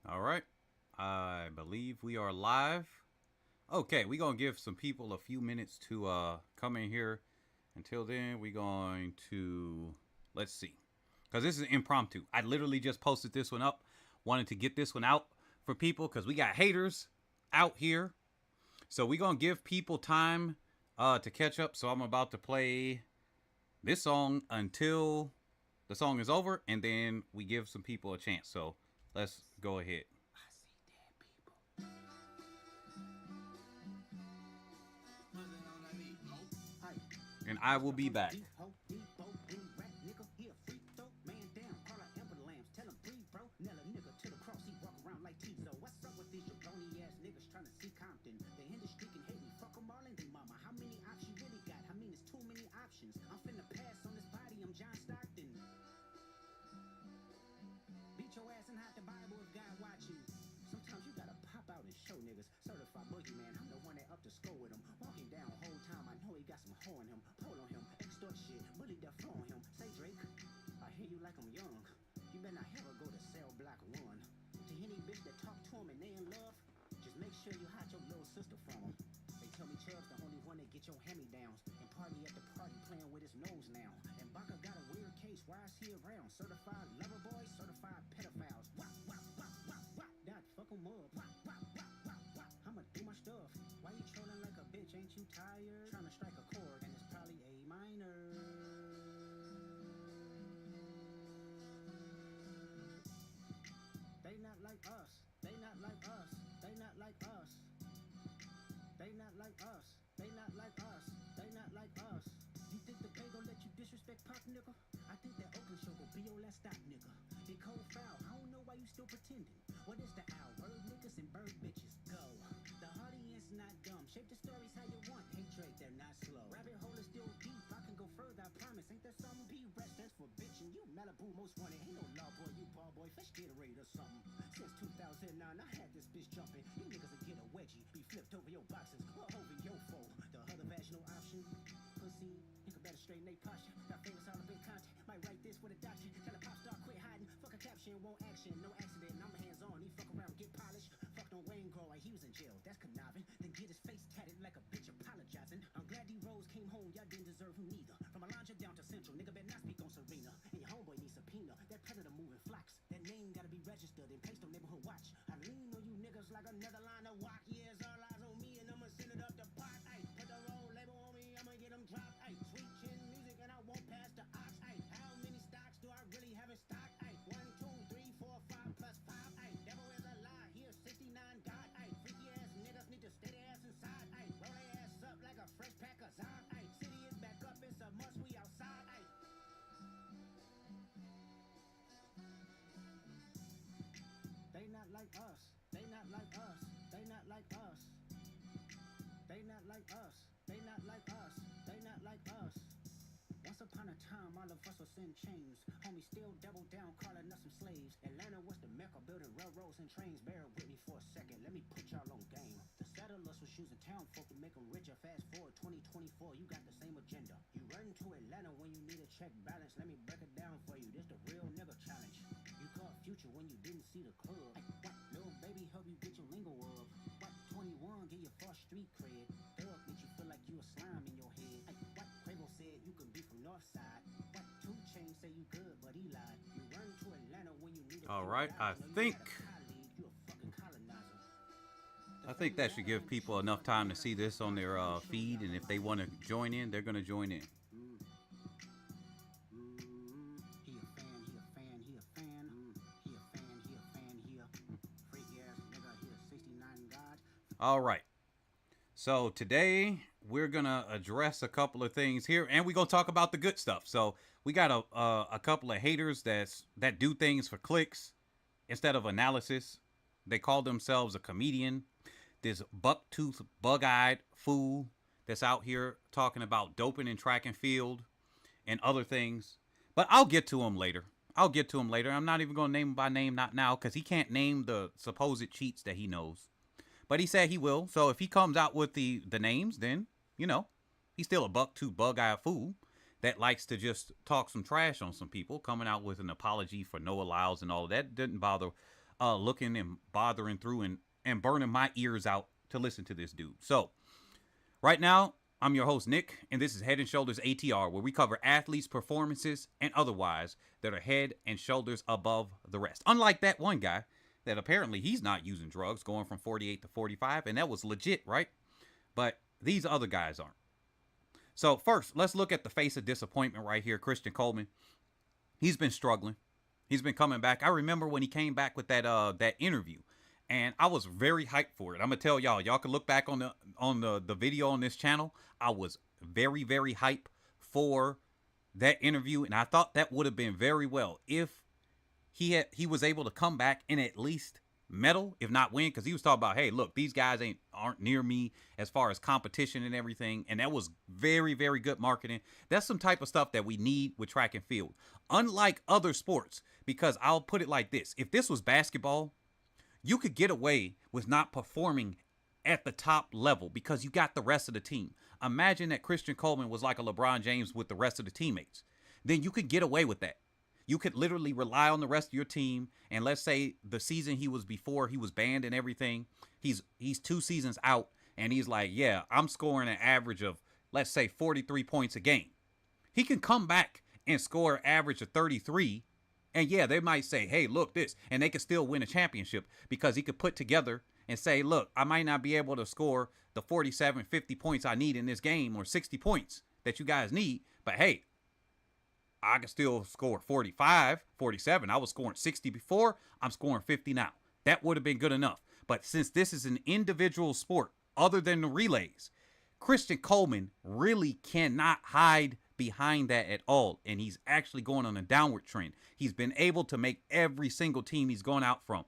All right. I believe we are live. Okay, we're going to give some people a few minutes to come in here. Until then, we're going to, let's see. Because this is impromptu. I literally just posted this one up. Wanted to get this one out for people because we got haters out here. So we're going to give people time to catch up. So I'm about to play this song until the song is over. And then we give some people a chance. So let's go ahead. And I will be back. All right, I think that should give people enough time to see this on their feed, and if they want to join in, they're going to join in. All right. So today we're gonna address a couple of things here, and we're gonna talk about the good stuff. So we got a couple of haters that do things for clicks instead of analysis. They call themselves a comedian. This buck-toothed, bug-eyed fool that's out here talking about doping and track and field and other things. But I'll get to him later. I'm not even gonna name him by name, not now, because he can't name the supposed cheats that he knows. But he said he will. So if he comes out with the names, then, he's still a buck-toothed, bug-eyed fool that likes to just talk some trash on some people, coming out with an apology for Noah Lyles and all of that. Didn't bother looking and bothering through and burning my ears out to listen to this dude. So right now, I'm your host, Nick, and this is Head and Shoulders ATR, where we cover athletes' performances and otherwise that are head and shoulders above the rest. Unlike that one guy that apparently he's not using drugs, going from 48 to 45, and that was legit, right? But these other guys aren't. So first, let's look at the face of disappointment right here, Christian Coleman. He's been struggling. He's been coming back. I remember when he came back with that interview, and I was very hyped for it. I'm gonna tell y'all can look back on the video on this channel. I was very, very hyped for that interview, and I thought that would have been very well if he was able to come back and at least medal, if not win, because he was talking about, hey, look, these guys aren't near me as far as competition and everything, and that was very, very good marketing. That's some type of stuff that we need with track and field, unlike other sports, because I'll put it like this: if this was basketball, you could get away with not performing at the top level because you got the rest of the team. Imagine that Christian Coleman was like a LeBron James with the rest of the teammates. Then you could get away with that. You could literally rely on the rest of your team. And let's say the season he was before he was banned and everything, he's 2 seasons out, and he's like, yeah, I'm scoring an average of, let's say, 43 points a game. He can come back and score an average of 33. And yeah, they might say, hey, look, this, and they could still win a championship because he could put together and say, look, I might not be able to score the 47, 50 points I need in this game, or 60 points that you guys need, but hey, I can still score 45, 47. I was scoring 60 before. I'm scoring 50 now. That would have been good enough. But since this is an individual sport other than the relays, Christian Coleman really cannot hide behind that at all. And he's actually going on a downward trend. He's been able to make every single team he's gone out from.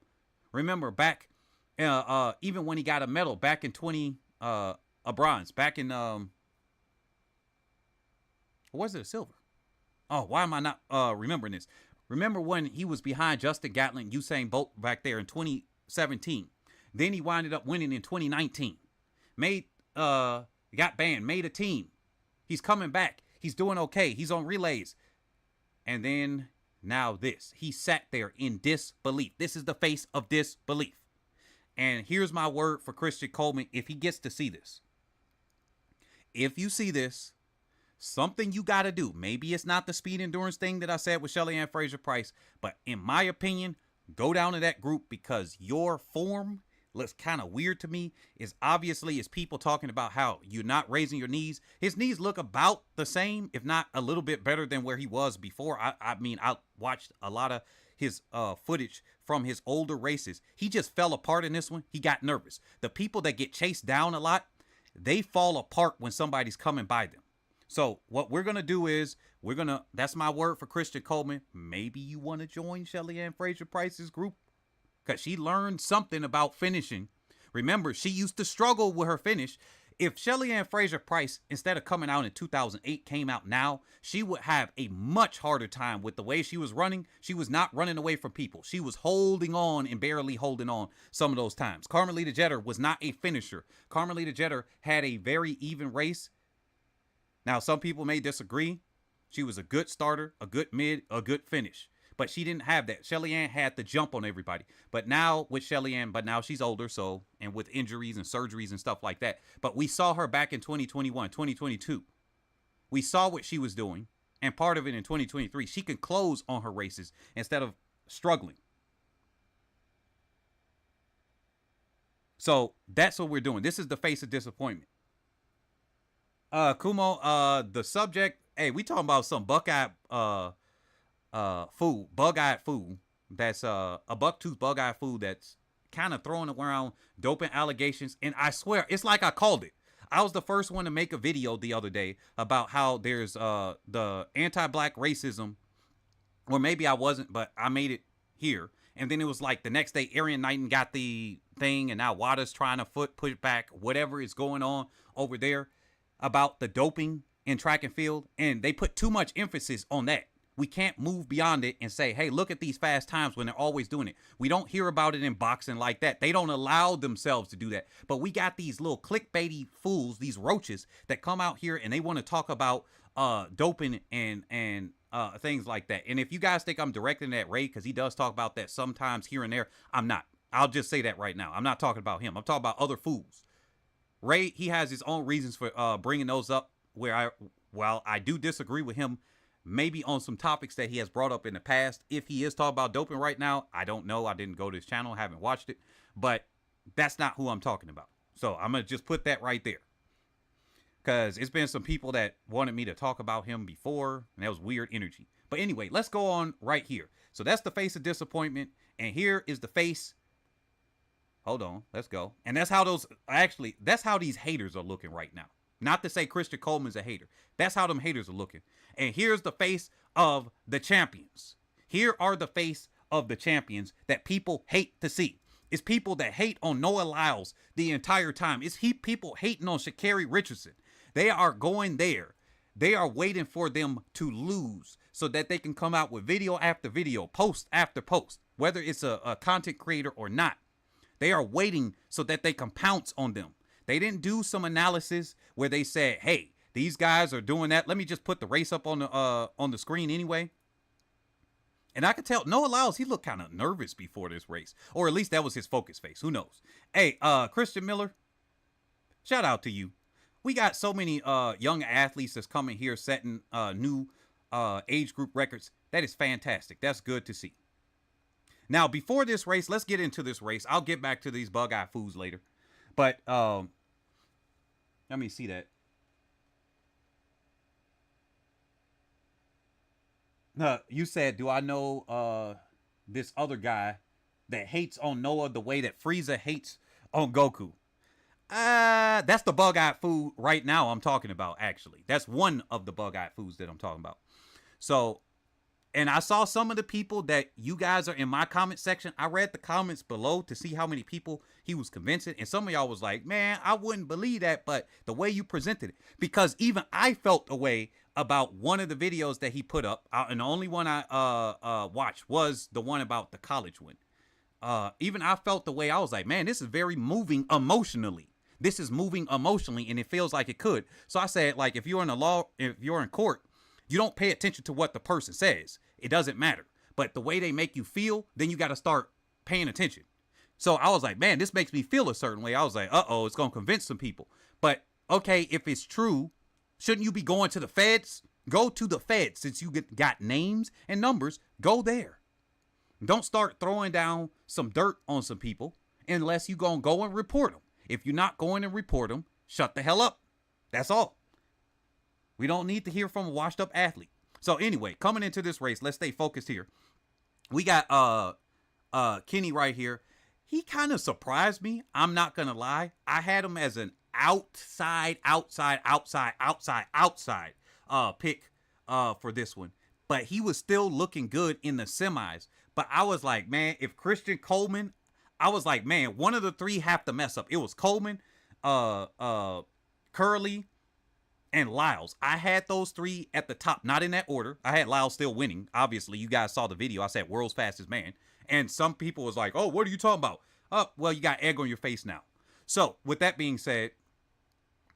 Remember back, even when he got a medal back in a bronze, back in, was it a silver? Oh, why am I not remembering this? Remember when he was behind Justin Gatlin, Usain Bolt back there in 2017. Then he winded up winning in 2019. Got banned, made a team. He's coming back. He's doing okay. He's on relays. And then now this. He sat there in disbelief. This is the face of disbelief. And here's my word for Christian Coleman if he gets to see this. If you see this, something you got to do. Maybe it's not the speed endurance thing that I said with Shelly Ann Fraser-Price, but in my opinion, go down to that group because your form looks kind of weird to me. Is people talking about how you're not raising your knees. His knees look about the same, if not a little bit better than where he was before. I mean, I watched a lot of his footage from his older races. He just fell apart in this one. He got nervous. The people that get chased down a lot, they fall apart when somebody's coming by them. So what we're going to do is that's my word for Christian Coleman. Maybe you want to join Shelly Ann Fraser-Price's group because she learned something about finishing. Remember, she used to struggle with her finish. If Shelly Ann Fraser-Price, instead of coming out in 2008, came out now, she would have a much harder time with the way she was running. She was not running away from people. She was holding on and barely holding on some of those times. Carmelita Jeter was not a finisher. Carmelita Jeter had a very even race. Now, some people may disagree. She was a good starter, a good mid, a good finish. But she didn't have that. Shelly Ann had to jump on everybody. But now with Shelly Ann, now she's older, so, and with injuries and surgeries and stuff like that. But we saw her back in 2021, 2022. We saw what she was doing. And part of it in 2023, she can close on her races instead of struggling. So that's what we're doing. This is the face of disappointment. Kumo, the subject, hey, we talking about some bug-eyed food that's a buck-tooth bug-eyed food that's kind of throwing around doping allegations. And I swear, it's like I called it. I was the first one to make a video the other day about how there's the anti-black racism, or maybe I wasn't, but I made it here. And then it was like the next day, Arian Knighton got the thing, and now Wada's trying to push back whatever is going on over there about the doping in track and field. And they put too much emphasis on that. we can't move beyond it and say, hey, look at these fast times when they're always doing it. We don't hear about it in boxing like that. They don't allow themselves to do that. But we got these little clickbaity fools, these roaches that come out here and they want to talk about doping and things like that. And if you guys think I'm directing that Ray, because he does talk about that sometimes here and there, I'm not. I'll just say that right now. I'm not talking about him. I'm talking about other fools. Ray, he has his own reasons for bringing those up, where while I do disagree with him maybe on some topics that he has brought up in the past. If he is talking about doping right now, I don't know. I didn't go to his channel, haven't watched it, but that's not who I'm talking about. So I'm going to just put that right there, because it's been some people that wanted me to talk about him before, and that was weird energy. But anyway, let's go on right here. So that's the face of disappointment, and here is the face. Hold on, let's go. And that's how that's how these haters are looking right now. Not to say Christian Coleman's a hater. That's how them haters are looking. And here's the face of the champions. Here are the face of the champions that people hate to see. It's people that hate on Noah Lyles the entire time. It's people hating on Sha'Carri Richardson. They are going there. They are waiting for them to lose so that they can come out with video after video, post after post, whether it's a content creator or not. They are waiting so that they can pounce on them. They didn't do some analysis where they said, hey, these guys are doing that. Let me just put the race up on the screen anyway. And I could tell Noah Lyles, he looked kind of nervous before this race. Or at least that was his focus face. Who knows? Hey, Christian Miller, shout out to you. We got so many young athletes that's coming here setting new age group records. That is fantastic. That's good to see. Now, before this race, let's get into this race. I'll get back to these bug-eyed fools later. But let me see that. You said, do I know this other guy that hates on Noah the way that Frieza hates on Goku? That's the bug-eyed food right now I'm talking about, actually. That's one of the bug-eyed foods that I'm talking about. So, and I saw some of the people that you guys are in my comment section. I read the comments below to see how many people he was convincing. And some of y'all was like, man, I wouldn't believe that. But the way you presented it, because even I felt a way about one of the videos that he put up. And the only one I watched was the one about the college one. Even I felt the way. I was like, man, this is very moving emotionally. This is moving emotionally, and it feels like it could. So I said, like, if you're in court, you don't pay attention to what the person says. It doesn't matter. But the way they make you feel, then you got to start paying attention. So I was like, man, this makes me feel a certain way. I was like, uh-oh, it's going to convince some people. But, okay, if it's true, shouldn't you be going to the feds? Go to the feds. Since you got names and numbers, go there. Don't start throwing down some dirt on some people unless you're going to go and report them. If you're not going to report them, shut the hell up. That's all. We don't need to hear from a washed up athlete. So anyway, coming into this race, let's stay focused here. We got Kenny right here. He kind of surprised me. I'm not going to lie. I had him as an outside pick for this one. But he was still looking good in the semis. But I was like, man, if Christian Coleman, I was like, man, one of the three have to mess up. It was Coleman, Curly, and Lyles. I had those three at the top, not in that order. I had Lyles still winning. Obviously, you guys saw the video. I said world's fastest man. And some people was like, oh, what are you talking about? Well, you got egg on your face now. So with that being said,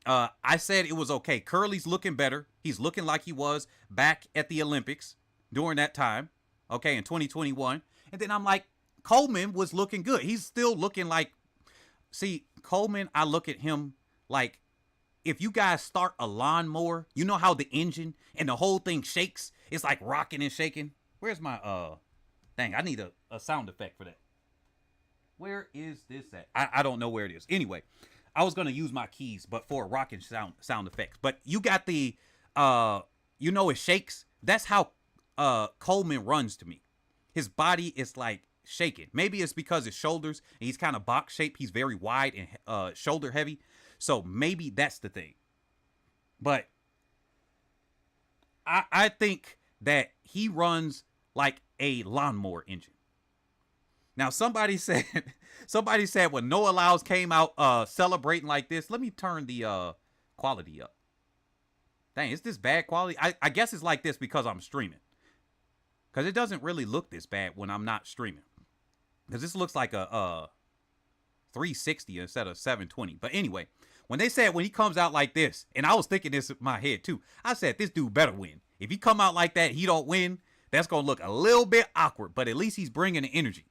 I said it was okay. Curly's looking better. He's looking like he was back at the Olympics during that time. Okay, in 2021. And then I'm like, Coleman was looking good. He's still looking like, see, Coleman, I look at him like, if you guys start a lawnmower, you know how the engine and the whole thing shakes? It's like rocking and shaking. Where's my, dang, I need a sound effect for that. Where is this at? I don't know where it is. Anyway, I was going to use my keys, but for a rocking sound effects. But you got the, you know, it shakes. That's how Coleman runs to me. His body is like shaking. Maybe it's because his shoulders, and he's kind of box shaped. He's very wide and shoulder heavy. So maybe that's the thing. But I think that he runs like a lawnmower engine. Now, somebody said when Noah Lyles came out celebrating like this, let me turn the quality up. Dang, is this bad quality? I guess it's like this because I'm streaming. because it doesn't really look this bad when I'm not streaming. Because this looks like a 360 instead of 720. But anyway, when they said when he comes out like this, and I was thinking this in my head too, I said this dude better win. If he come out like that, he don't win, that's going to look a little bit awkward, but at least he's bringing the energy.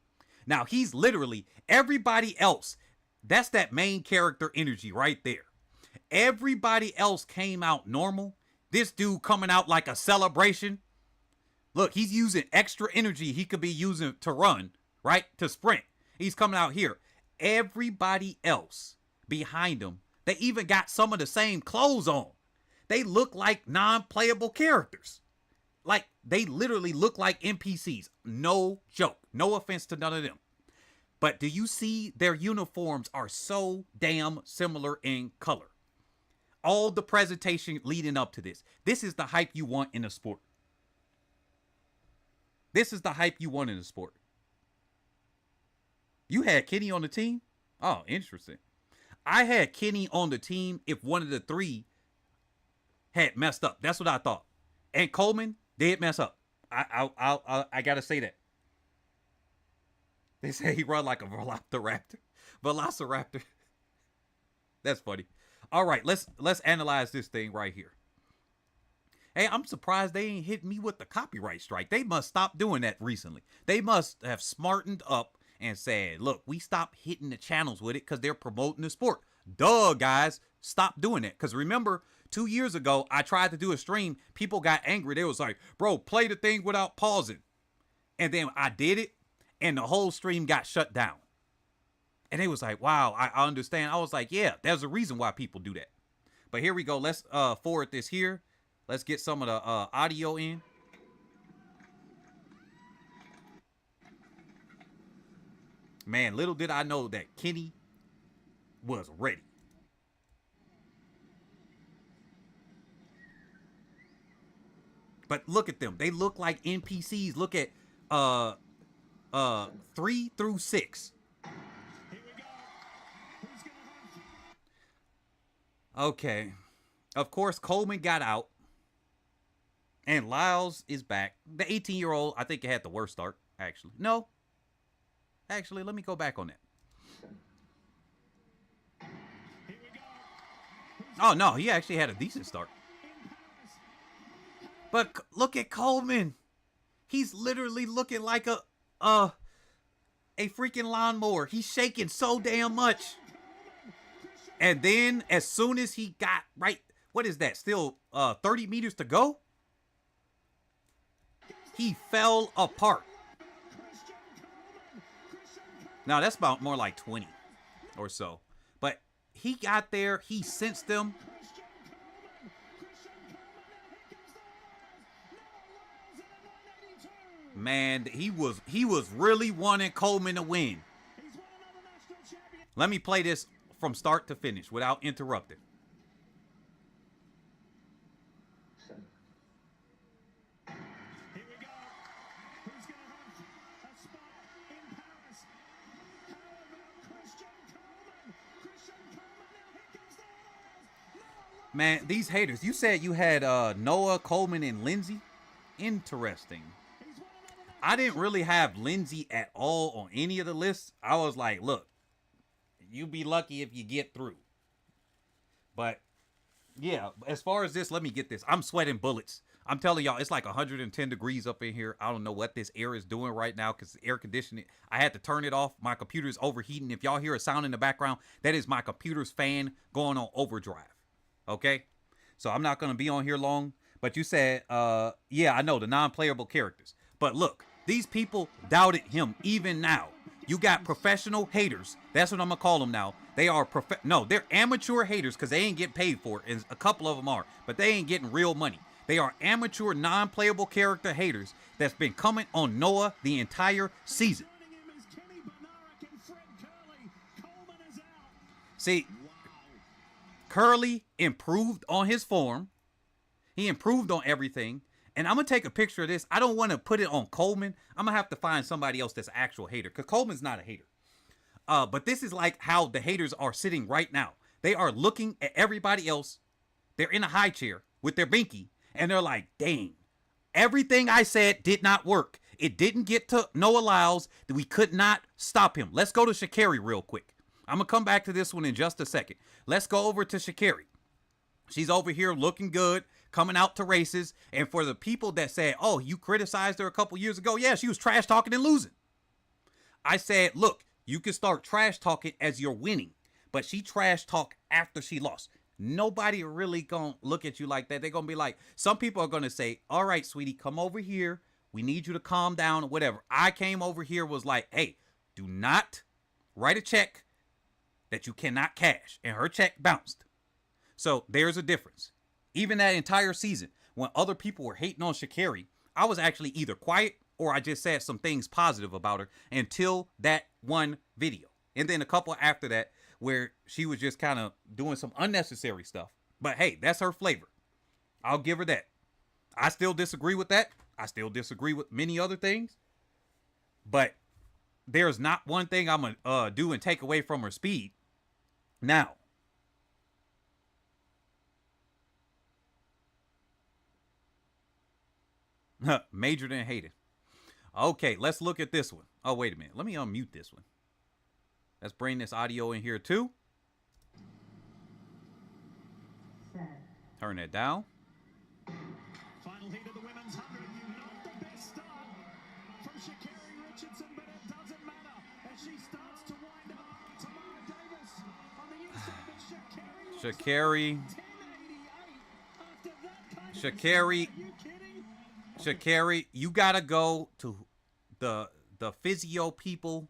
Now, he's literally everybody else. That's that main character energy right there. Everybody else came out normal. This dude coming out like a celebration. Look, he's using extra energy he could be using to run, right? To sprint. He's coming out here. Everybody else behind him, they even got some of the same clothes on. They look like non-playable characters. Like, they literally look like NPCs. No joke. No offense to none of them. But do you see their uniforms are so damn similar in color? All the presentation leading up to this. This is the hype you want in a sport. This is the hype you want in a sport. You had Kenny on the team? Oh, interesting. I had Kenny on the team if one of the three had messed up. That's what I thought. And Coleman did mess up. I gotta say that. They say he run like a Velociraptor. That's funny. All right, let's analyze this thing right here. Hey, I'm surprised they ain't hit me with the copyright strike. They must stop doing that recently. They must have smartened up and said, look, we stop hitting the channels with it because they're promoting the sport. Duh, guys, stop doing it. Because remember, 2 years ago, I tried to do a stream. People got angry. They was like, bro, play the thing without pausing. And then I did it, and the whole stream got shut down. And they was like, wow, I understand. I was like, yeah, there's a reason why people do that. But here we go. Let's forward this here. Let's get some of the audio in. Man, little did I know that Kenny was ready. But look at them. They look like NPCs. Look at 3 through 6. Okay. Of course, Coleman got out. And Lyles is back. The 18-year-old, I think, had the worst start, actually. No. Actually, let me go back on that. Oh, no. He actually had a decent start. But look at Coleman. He's literally looking like a freaking lawnmower. He's shaking so damn much. And then as soon as he got right, what is that? Still 30 meters to go? He fell apart. Now that's about more like 20 or so. But he got there. He sensed them. Man, he was really wanting Coleman to win. Let me play this from start to finish without interrupting. Man, these haters. You said you had Noah, Coleman, and Lindsay. Interesting. I didn't really have Lindsay at all on any of the lists. I was like, look, you be lucky if you get through. But, yeah, as far as this, let me get this. I'm sweating bullets. I'm telling y'all, it's like 110 degrees up in here. I don't know what this air is doing right now because the air conditioning, I had to turn it off. My computer's overheating. If y'all hear a sound in the background, that is my computer's fan going on overdrive. Okay? So I'm not going to be on here long. But you said, yeah, I know, the non-playable characters. But look, these people doubted him even now. You got professional haters. That's what I'm going to call them now. They are they're amateur haters because they ain't getting paid for it. And a couple of them are. But they ain't getting real money. They are amateur non-playable character haters that's been coming on Noah the entire season. See, Curly improved on his form. He improved on everything. And I'm going to take a picture of this. I don't want to put it on Coleman. I'm going to have to find somebody else that's an actual hater. Because Coleman's not a hater. But this is like how the haters are sitting right now. They are looking at everybody else. They're in a high chair with their binky. And they're like, dang, Everything I said did not work. It didn't get to Noah Lyles. We could not stop him. Let's go to Sha'Carri real quick. I'm going to come back to this one in just a second. Let's go over to Sha'Carri. She's over here looking good, coming out to races. And for the people that said, oh, you criticized her a couple years ago. Yeah, she was trash talking and losing. I said, look, you can start trash talking as you're winning. But she trash talked after she lost. Nobody really gonna look at you like that. They're gonna be like, some people are gonna say, all right, sweetie, come over here. We need you to calm down or whatever. I came over here, was like, hey, do not write a check that you cannot cash. And her check bounced. So there's a difference. Even that entire season, when other people were hating on Sha'Carri, I was actually either quiet or I just said some things positive about her until that one video. And then a couple after that, where she was just kind of doing some unnecessary stuff. But hey, that's her flavor. I'll give her that. I still disagree with that. I still disagree with many other things. But there's not one thing I'm going to do and take away from her speed. Now, major than hated. Okay, let's look at this one. Oh, wait a minute. Let me unmute this one. Let's bring this audio in here too. Turn that down. Final heat of the women's 100. Not the best start from Sha'Carri Richardson, but it doesn't matter as she starts to wind up Tamara Davis on the inside. But Sha'Carri. Sha'Carri, you gotta go to the physio people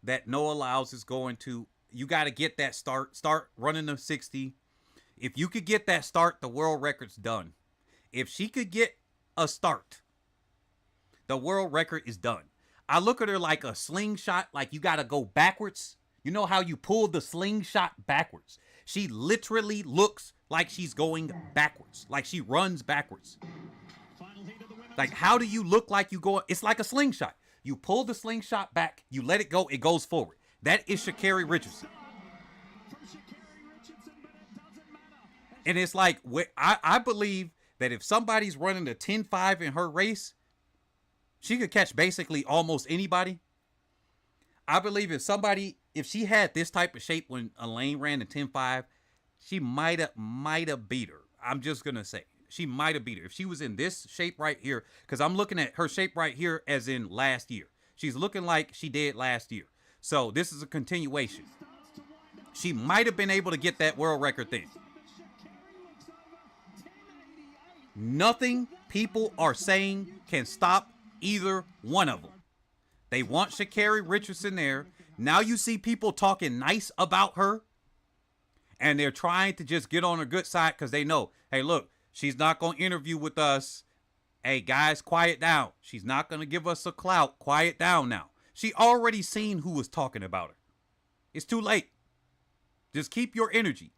that Noah Lyles is going to. You got to get that start running the 60. If you could get that start, the world record's done. If she could get a start, the world record is done. I look at her like a slingshot, like you got to go backwards. You know how you pull the slingshot backwards? She literally looks like she's going backwards, like she runs backwards. Like, how do you look like you go? It's like a slingshot. You pull the slingshot back, you let it go, it goes forward. That is Sha'Carri Richardson. And it's like, I believe that if somebody's running a 10-5 in her race, she could catch basically almost anybody. I believe if she had this type of shape when Elaine ran a 10-5, she might have beat her. I'm just going to say. She might have beat her. If she was in this shape right here, because I'm looking at her shape right here as in last year. She's looking like she did last year. So this is a continuation. She might have been able to get that world record thing. Nothing people are saying can stop either one of them. They want Sha'Carri Richardson there. Now you see people talking nice about her. And they're trying to just get on her good side because they know, hey, look, she's not going to interview with us. Hey, guys, quiet down. She's not going to give us a clout. Quiet down now. She already seen who was talking about her. It's too late. Just keep your energy.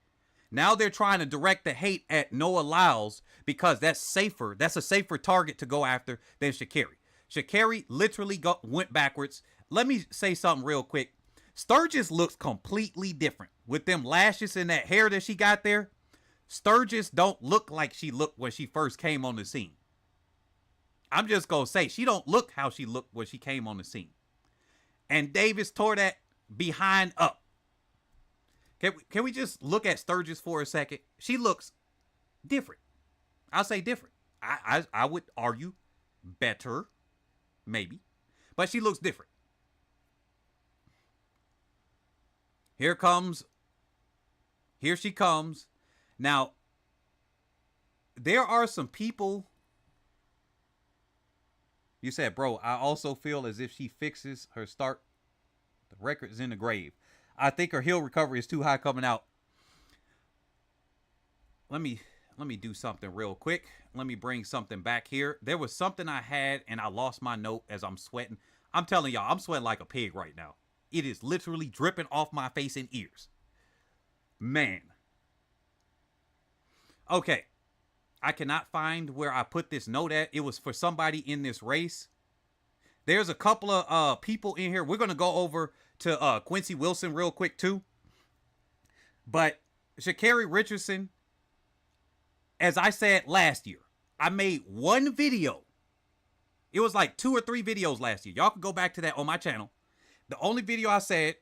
Now they're trying to direct the hate at Noah Lyles because that's safer. That's a safer target to go after than Sha'Carri. Sha'Carri literally went backwards. Let me say something real quick. Sturgis looks completely different with them lashes and that hair that she got there. Sturgis don't look like she looked when she first came on the scene. I'm just going to say, she don't look how she looked when she came on the scene. And Davis tore that behind up. Can we just look at Sturgis for a second? She looks different. I'll say different. I would argue better, maybe. But she looks different. Here she comes. Now, there are some people. You said, bro, I also feel as if she fixes her start, the record's in the grave. I think her heel recovery is too high coming out. Let me do something real quick. Let me bring something back here. There was something I had and I lost my note as I'm sweating. I'm telling y'all, I'm sweating like a pig right now. It is literally dripping off my face and ears. Man. Okay. I cannot find where I put this note at. It was for somebody in this race. There's a couple of people in here. We're going to go over to Quincy Wilson real quick too. But Sha'Carri Richardson, as I said last year, I made one video It was like 2 or 3 videos last year. Y'all can go back to that on my channel. The only video I said,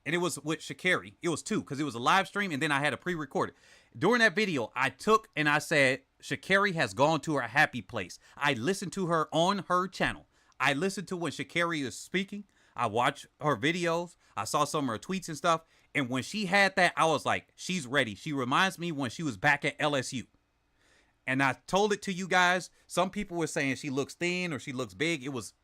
and it was with Sha'Carri. It was 2 because it was a live stream and then I had a pre-recorded. During that video, I took and I said, Sha'Carri has gone to her happy place. I listened to her on her channel. I listened to when Sha'Carri is speaking. I watched her videos. I saw some of her tweets and stuff. And when she had that, I was like, she's ready. She reminds me when she was back at LSU. And I told it to you guys. Some people were saying she looks thin or she looks big. It was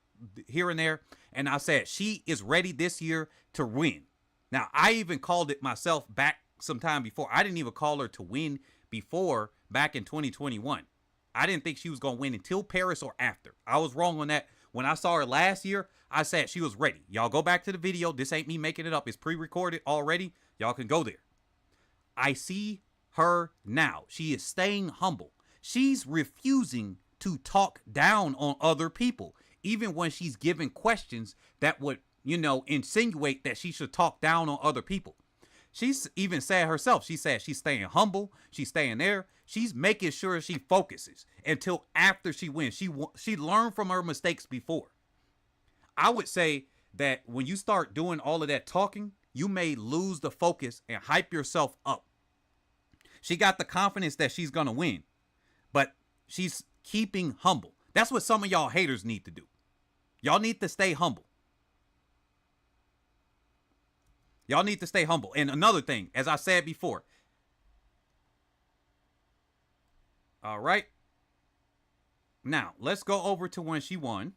here and there. And I said, she is ready this year to win. Now, I even called it myself back some time before. I didn't even call her to win before back in 2021. I didn't think she was going to win until Paris or after. I was wrong on that. When I saw her last year, I said she was ready. Y'all go back to the video. This ain't me making it up. It's pre-recorded already. Y'all can go there. I see her now. She is staying humble. She's refusing to talk down on other people, even when she's given questions that would, you know, insinuate that she should talk down on other people. She's even said herself, she said she's staying humble. She's staying there. She's making sure she focuses until after she wins. She learned from her mistakes before. I would say that when you start doing all of that talking, you may lose the focus and hype yourself up. She got the confidence that she's going to win, but she's keeping humble. That's what some of y'all haters need to do. Y'all need to stay humble. Y'all need to stay humble. And another thing, as I said before. All right. Now, let's go over to when she won.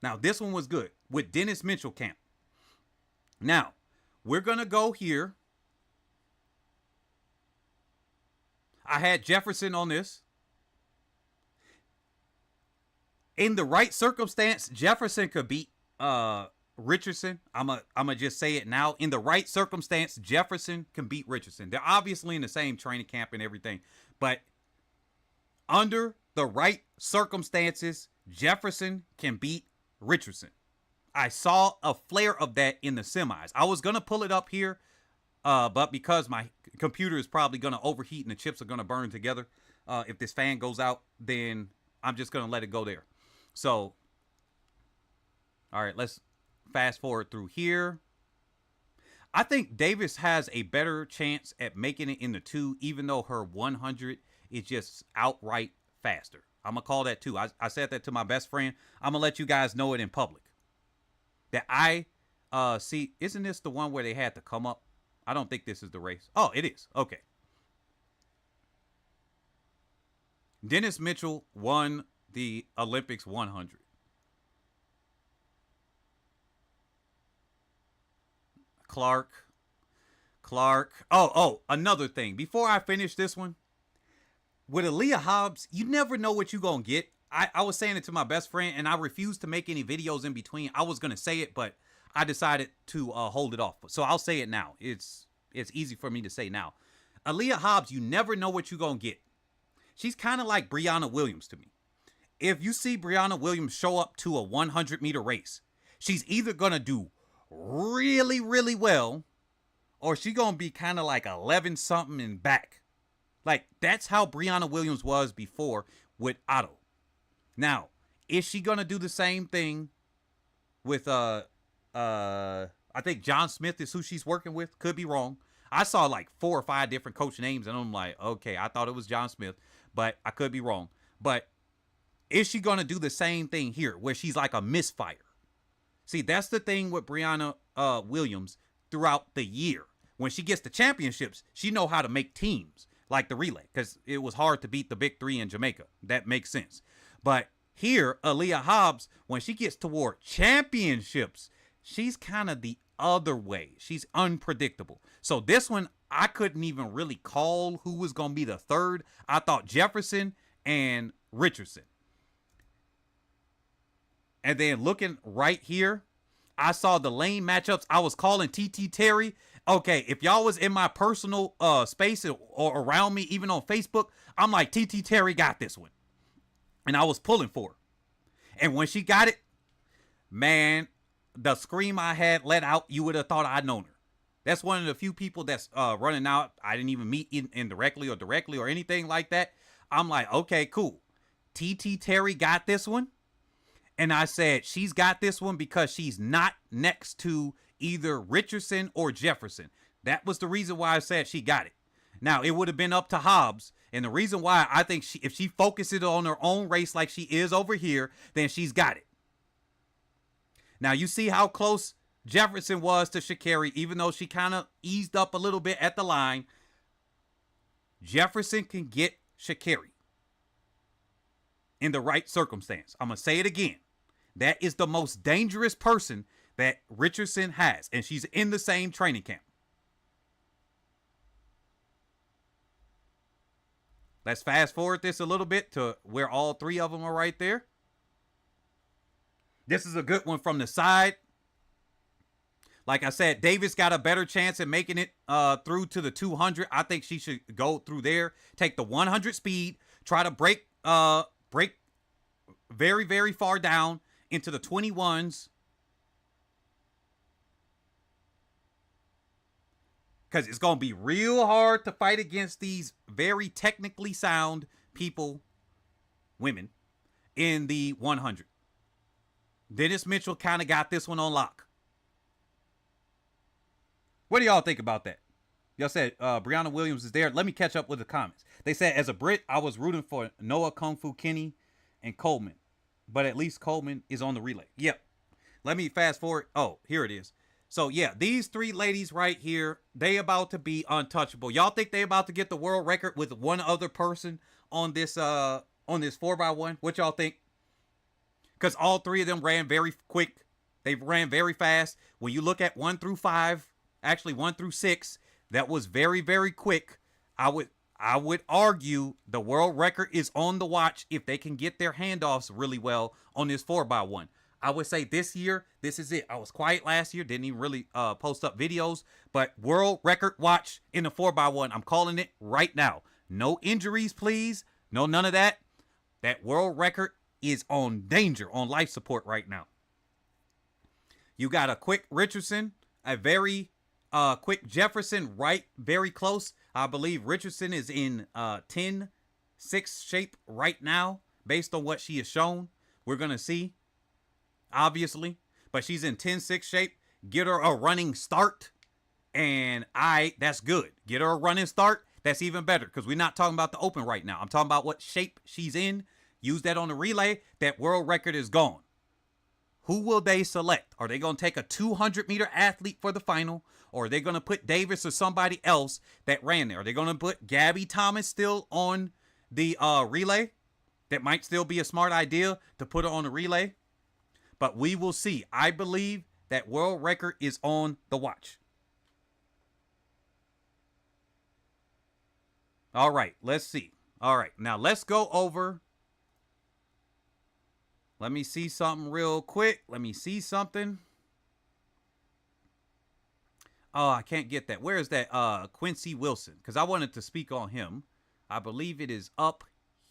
Now, this one was good with Dennis Mitchell camp. Now, we're going to go here. I had Jefferson on this. In the right circumstance, Jefferson could beat Richardson. I'm a just say it now. In the right circumstance, Jefferson can beat Richardson. They're obviously in the same training camp and everything. But under the right circumstances, Jefferson can beat Richardson. I saw a flare of that in the semis. I was going to pull it up here, but because my computer is probably going to overheat and the chips are going to burn together, if this fan goes out, then I'm just going to let it go there. So, all right, let's fast forward through here. I think Davis has a better chance at making it in the 2, even though her 100 is just outright faster. I'm going to call that 2. I said that to my best friend. I'm going to let you guys know it in public. That I see, isn't this the one where they had to come up? I don't think this is the race. Oh, it is. Okay. Dennis Mitchell won the Olympics 100. Clark. Oh, another thing. Before I finish this one, with Aaliyah Hobbs, you never know what you're going to get. I was saying it to my best friend, and I refused to make any videos in between. I was going to say it, but I decided to hold it off. So I'll say it now. It's easy for me to say now. Aaliyah Hobbs, you never know what you're going to get. She's kind of like Brianna Williams to me. If you see Brianna Williams show up to a 100-meter race, she's either going to do really, really well, or she's going to be kind of like 11-something and back. Like, that's how Brianna Williams was before with Otto. Now, is she going to do the same thing with, I think John Smith is who she's working with? Could be wrong. I saw like 4 or 5 different coach names, and I'm like, okay, I thought it was John Smith, but I could be wrong. But is she going to do the same thing here, where she's like a misfire? See, that's the thing with Brianna Williams throughout the year. When she gets the championships, she know how to make teams, like the relay, because it was hard to beat the big 3 in Jamaica. That makes sense. But here, Aaliyah Hobbs, when she gets toward championships, she's kind of the other way. She's unpredictable. So this one, I couldn't even really call who was going to be the third. I thought Jefferson and Richardson. And then looking right here, I saw the lane matchups. I was calling TT Terry. Okay, if y'all was in my personal space or around me, even on Facebook, I'm like, TT Terry got this one. And I was pulling for her. And when she got it, man, the scream I had let out, you would have thought I'd known her. That's one of the few people that's running out. I didn't even meet indirectly or directly or anything like that. I'm like, okay, cool. TT Terry got this one. And I said she's got this one because she's not next to either Richardson or Jefferson. That was the reason why I said she got it. Now, it would have been up to Hobbs. And the reason why I think if she focuses on her own race like she is over here, then she's got it. Now, you see how close Jefferson was to Sha'Carri, even though she kind of eased up a little bit at the line. Jefferson can get Sha'Carri in the right circumstance. I'm going to say it again. That is the most dangerous person that Richardson has, and she's in the same training camp. Let's fast forward this a little bit to where all three of them are right there. This is a good one from the side. Like I said, Davis got a better chance at making it through to the 200. I think she should go through there, take the 100 speed, try to break very, very far down into the 21s. Because it's going to be real hard to fight against these very technically sound people, women, in the 100. Dennis Mitchell kind of got this one on lock. What do y'all think about that? Y'all said Brianna Williams is there. Let me catch up with the comments. They said, as a Brit, I was rooting for Noah Kung Fu Kenny and Coleman. But at least Coleman is on the relay. Yep. Let me fast forward. Oh, here it is. So, yeah, these three ladies right here, they about to be untouchable. Y'all think they about to get the world record with one other person on this 4x1? What y'all think? Because all three of them ran very quick. They ran very fast. When you look at 1 through 5, actually 1 through 6, that was very, very quick. I would argue the world record is on the watch if they can get their handoffs really well on this 4x1. I would say this year, this is it. I was quiet last year. Didn't even really post up videos. But world record watch in the 4x1. I'm calling it right now. No injuries, please. No, none of that. That world record is on danger, on life support right now. You got a quick Richardson, a very quick Jefferson, right? Very close. I believe Richardson is in 10-6 shape right now, based on what she has shown. We're going to see. Obviously, but she's in 10-6 shape. Get her a running start, and that's good. Get her a running start. That's even better because we're not talking about the open right now. I'm talking about what shape she's in. Use that on the relay. That world record is gone. Who will they select? Are they going to take a 200-meter athlete for the final, or are they going to put Davis or somebody else that ran there? Are they going to put Gabby Thomas still on the relay? That might still be a smart idea to put her on the relay. But we will see. I believe that world record is on the watch. All right, let's see. All right, now let's go over. Let me see something real quick. Let me see something. Oh, I can't get that. Where is that Quincy Wilson? Because I wanted to speak on him. I believe it is up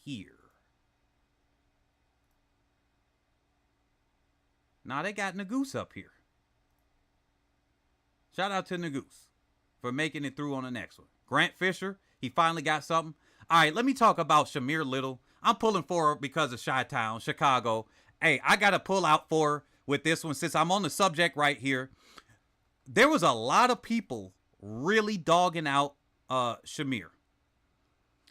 here. Now they got Nagoose up here. Shout out to Nagoose for making it through on the next one. Grant Fisher, he finally got something. All right, let me talk about Shamir Little. I'm pulling for her because of Chi-Town, Chicago. Hey, I got to pull out for her with this one since I'm on the subject right here. There was a lot of people really dogging out Shamir.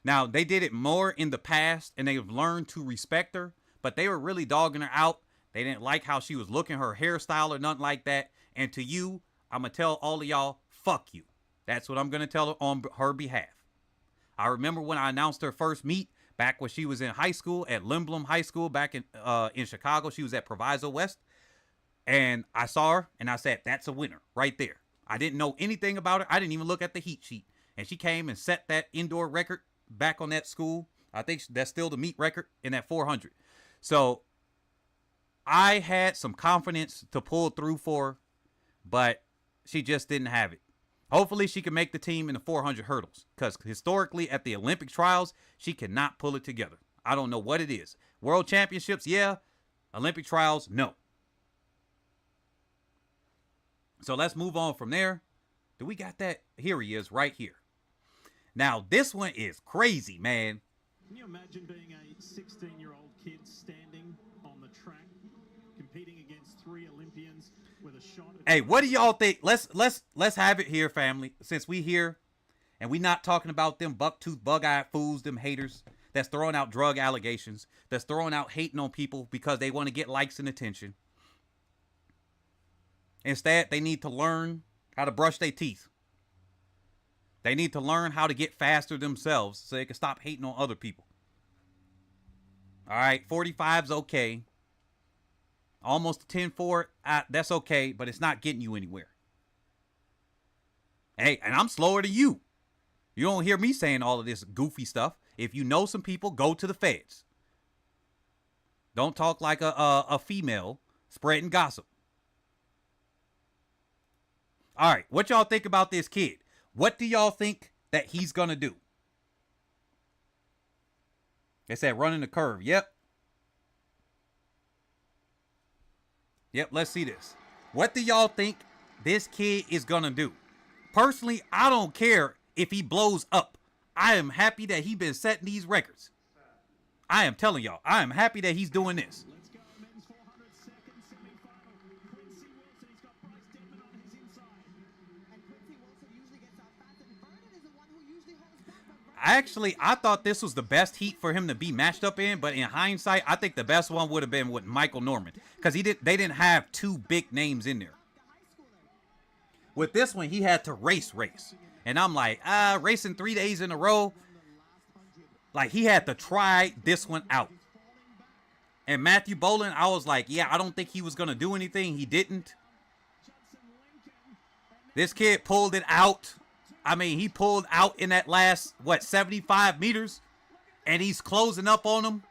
Now, they did it more in the past, and they've learned to respect her, but they were really dogging her out. They didn't like how she was looking, her hairstyle or nothing like that. And to you, I'm going to tell all of y'all, fuck you. That's what I'm going to tell her on her behalf. I remember when I announced her first meet back when she was in high school at Limblom High School back in Chicago. She was at Proviso West. And I saw her and I said, that's a winner right there. I didn't know anything about her. I didn't even look at the heat sheet. And she came and set that indoor record back on that school. I think that's still the meet record in that 400. So I had some confidence to pull through for her, but she just didn't have it. Hopefully she can make the team in the 400 hurdles because historically at the Olympic trials, she cannot pull it together. I don't know what it is. World championships, yeah. Olympic trials, no. So let's move on from there. Do we got that? Here he is right here. Now, this one is crazy, man. Can you imagine being a 16-year-old kid standing on the track, competing against 3 Olympians with a shot. Hey, what do y'all think? Let's have it here, family. Since we here, and we not talking about them bucktooth, bug-eyed fools, them haters that's throwing out drug allegations, that's throwing out hating on people because they want to get likes and attention. Instead, they need to learn how to brush their teeth. They need to learn how to get faster themselves so they can stop hating on other people. All right, 45's okay. Almost a 10-4, that's okay, but it's not getting you anywhere. Hey, and I'm slower than you. You don't hear me saying all of this goofy stuff. If you know some people, go to the feds. Don't talk like a female spreading gossip. All right, what y'all think about this kid? What do y'all think that he's going to do? They said running the curve. Yep. Yep, let's see this. What do y'all think this kid is going to do? Personally, I don't care if he blows up. I am happy that he's been setting these records. I am telling y'all, I am happy that he's doing this. Let's go, men's 400 second semi-final. Quincy Wilson, he's got Bryce Deadman on his inside. And Quincy Wilson usually gets out fast, and Vernon is the one who usually holds back. Actually, I thought this was the best heat for him to be matched up in, but in hindsight, I think the best one would have been with Michael Norman because they didn't have two big names in there. With this one, he had to race. And I'm like, racing 3 days in a row. Like, he had to try this one out. And Matthew Boland, I was like, yeah, I don't think he was going to do anything. He didn't. This kid pulled it out. I mean, he pulled out in that last, 75 meters? And he's closing up on him.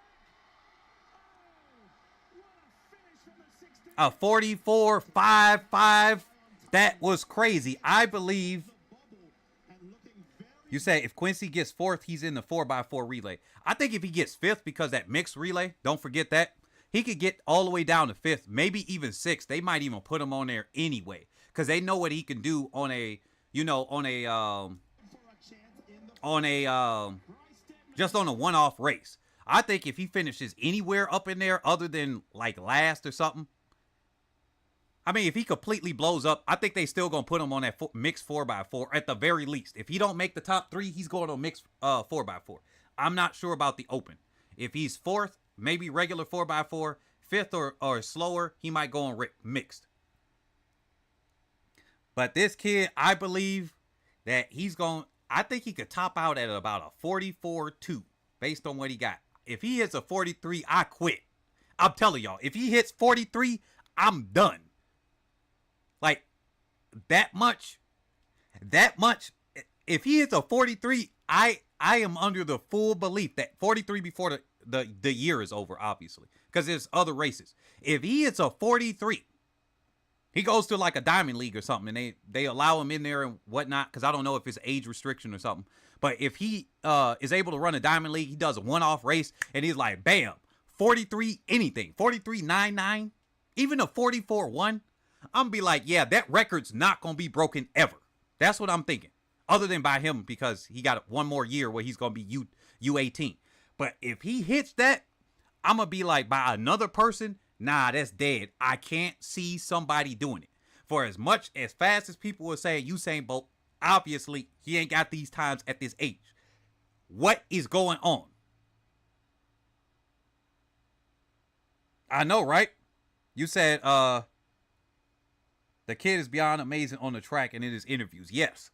A 44.55. That was crazy. I believe. You say if Quincy gets 4th, he's in the 4x4 relay. I think if he gets 5th, because that mixed relay, don't forget that, he could get all the way down to 5th, maybe even 6th. They might even put him on there anyway, because they know what he can do on a, just on a one-off race. I think if he finishes anywhere up in there other than like last or something, I mean, if he completely blows up, I think they still going to put him on that mixed 4x4 at the very least. If he don't make the top 3, he's going on mixed 4x4. I'm not sure about the open. If he's 4th, maybe regular 4x4, 5th or slower, he might go on mixed. But this kid, I believe that he's going, I think he could top out at about a 44.2 based on what he got. If he hits a 43, I quit. I'm telling y'all, if he hits 43, I'm done. Like, that much, if he hits a 43, I am under the full belief that 43 before the year is over, obviously, because there's other races. If he hits a 43, he goes to like a diamond league or something, and they allow him in there and whatnot, because I don't know if it's age restriction or something. But if he is able to run a diamond league, he does a one-off race, and he's like, bam, 43 anything, 43.99, even a 44.1. I'm going to be like, yeah, that record's not going to be broken ever. That's what I'm thinking. Other than by him, because he got one more year where he's going to be U18. But if he hits that, I'm going to be like, by another person, nah, that's dead. I can't see somebody doing it. For as fast as people will say Usain Bolt, obviously, he ain't got these times at this age. What is going on? I know, right? You said, the kid is beyond amazing on the track and in his interviews. Yes.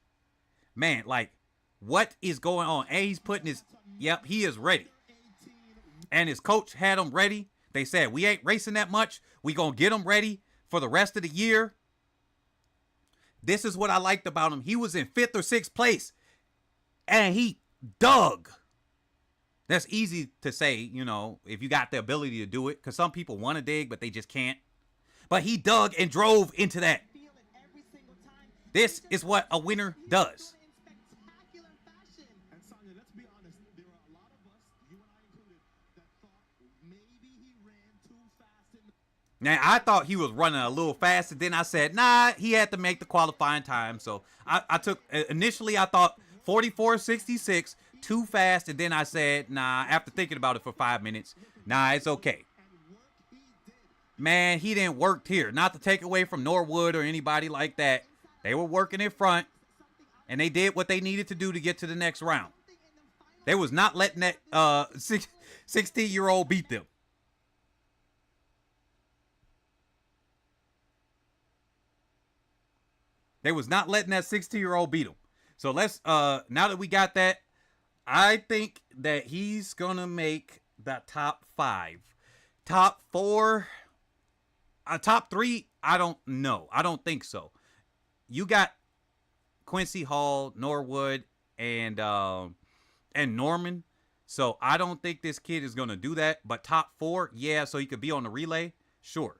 Man, like, what is going on? And he's putting his, yep, he is ready. And his coach had him ready. They said, we ain't racing that much. We gonna get him ready for the rest of the year. This is what I liked about him. He was in 5th or 6th place. And he dug. That's easy to say, if you got the ability to do it. Because some people want to dig, but they just can't. But he dug and drove into that. This is what a winner does. And Sonia, let's be honest, there are a lot of us, you and I included, that thought maybe he ran too fast. Now, I thought he was running a little faster. Then I said, nah, he had to make the qualifying time. So I took, initially I thought 44.66 too fast, and then I said, nah, after thinking about it for 5 minutes, nah, it's okay. Man, he didn't work here. Not to take away from Norwood or anybody like that. They were working in front, and they did what they needed to do to get to the next round. They was not letting that 16-year-old beat them. They was not letting that 16-year-old beat them. So let's, now that we got that, I think that he's going to make the top 5. Top 4... top 3, I don't know. I don't think so. You got Quincy Hall, Norwood, and Norman. So I don't think this kid is going to do that. But top 4, yeah, so he could be on the relay. Sure.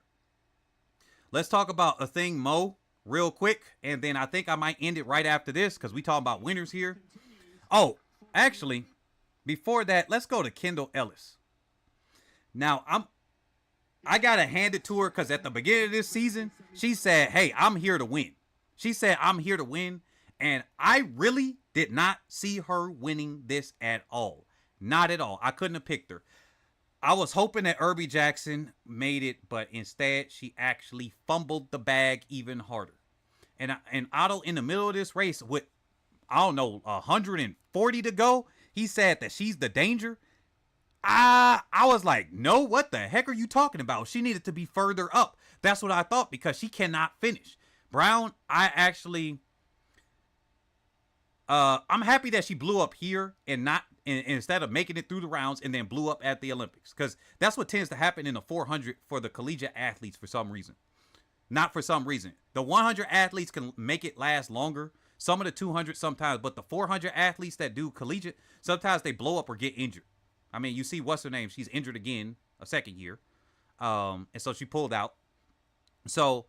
Let's talk about Athing Mu real quick. And then I think I might end it right after this because we talking about winners here. Oh, actually, before that, let's go to Kendall Ellis. Now, I got to hand it to her because at the beginning of this season, she said, hey, I'm here to win. She said, I'm here to win. And I really did not see her winning this at all. Not at all. I couldn't have picked her. I was hoping that Irby Jackson made it, but instead she actually fumbled the bag even harder. And Otto in the middle of this race with, I don't know, 140 to go, he said that she's the danger. I was like, no, what the heck are you talking about? She needed to be further up. That's what I thought because she cannot finish. Brown, I actually, I'm happy that she blew up here and not, instead of making it through the rounds and then blew up at the Olympics. Because that's what tends to happen in the 400 for the collegiate athletes for some reason. Not for some reason. The 100 athletes can make it last longer. Some of the 200 sometimes. But the 400 athletes that do collegiate, sometimes they blow up or get injured. I mean, you see what's her name? She's injured again a second year. And so she pulled out. So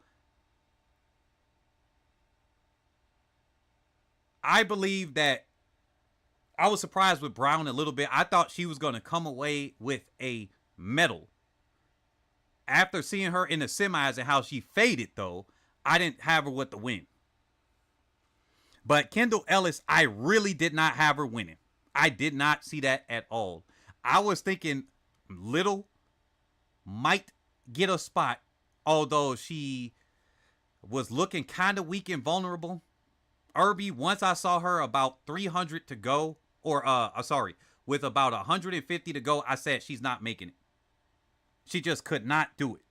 I believe that I was surprised with Brown a little bit. I thought she was going to come away with a medal. After seeing her in the semis and how she faded, though, I didn't have her with the win. But Kendall Ellis, I really did not have her winning. I did not see that at all. I was thinking Little might get a spot, although she was looking kind of weak and vulnerable. Irby, once I saw her about 300 to go, or with about 150 to go, I said she's not making it. She just could not do it.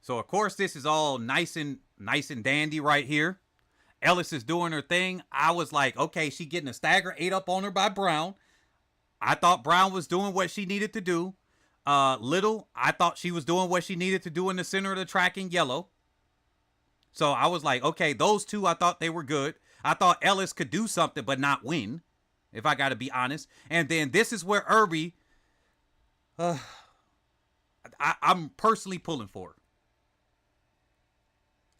So of course this is all nice and dandy right here. Ellis is doing her thing. I was like, okay, she getting a stagger 8 up on her by Brown. I thought Brown was doing what she needed to do. Little, I thought she was doing what she needed to do in the center of the track in yellow. So I was like, okay, those two, I thought they were good. I thought Ellis could do something but not win, if I got to be honest. And then this is where Irby, I'm personally pulling for her.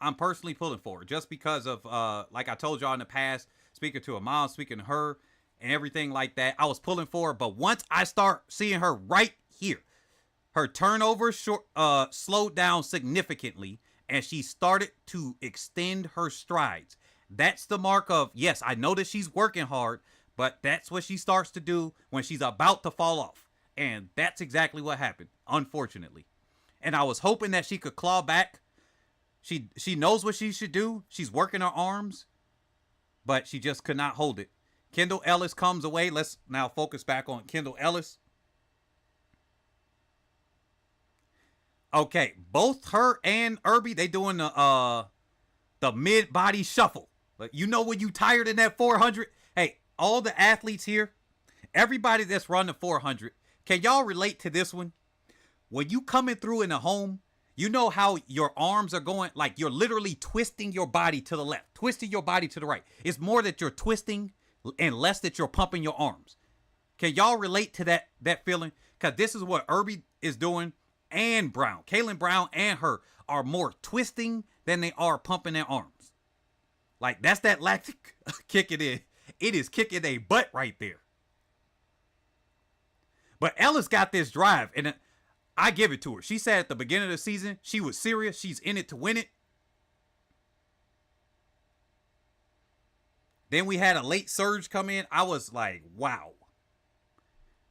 I'm personally pulling for her just because of, like I told y'all in the past, speaking to her mom, speaking to her and everything like that. I was pulling for her, but once I start seeing her right here, her turnover slowed down significantly, and she started to extend her strides. That's the mark of, yes, I know that she's working hard, but that's what she starts to do when she's about to fall off. And that's exactly what happened, unfortunately. And I was hoping that she could claw back. She knows what she should do. She's working her arms, but she just could not hold it. Kendall Ellis comes away. Let's now focus back on Kendall Ellis. Okay, both her and Irby, they doing the mid-body shuffle. Like, you know when you tired in that 400? Hey, all the athletes here, everybody that's run the 400, can y'all relate to this one? When you coming through in a home, you know how your arms are going, like you're literally twisting your body to the left, twisting your body to the right. It's more that you're twisting and less that you're pumping your arms. Can y'all relate to that feeling? Because this is what Irby is doing, and Brown. Kaylin Brown and her are more twisting than they are pumping their arms. Like, that's that lactic kicking in. It is kicking a butt right there. But Ellis got this drive, and I give it to her. She said at the beginning of the season, she was serious. She's in it to win it. Then we had a late surge come in. I was like, wow.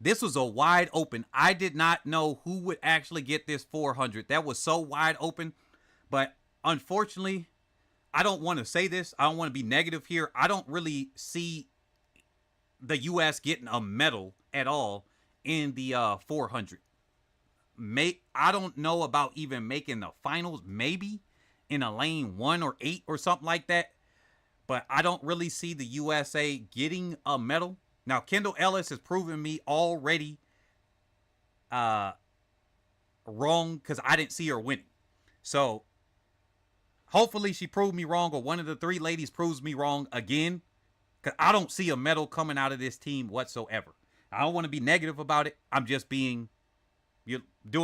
This was a wide open. I did not know who would actually get this 400. That was so wide open. But unfortunately, I don't want to say this. I don't want to be negative here. I don't really see the U.S. getting a medal at all in the 400. I don't know about even making the finals, maybe in a lane 1 or 8 or something like that. But I don't really see the USA getting a medal. Now, Kendall Ellis has proven me already wrong because I didn't see her winning. So, hopefully she proved me wrong, or one of the 3 ladies proves me wrong again, because I don't see a medal coming out of this team whatsoever. I don't want to be negative about it. I'm just doing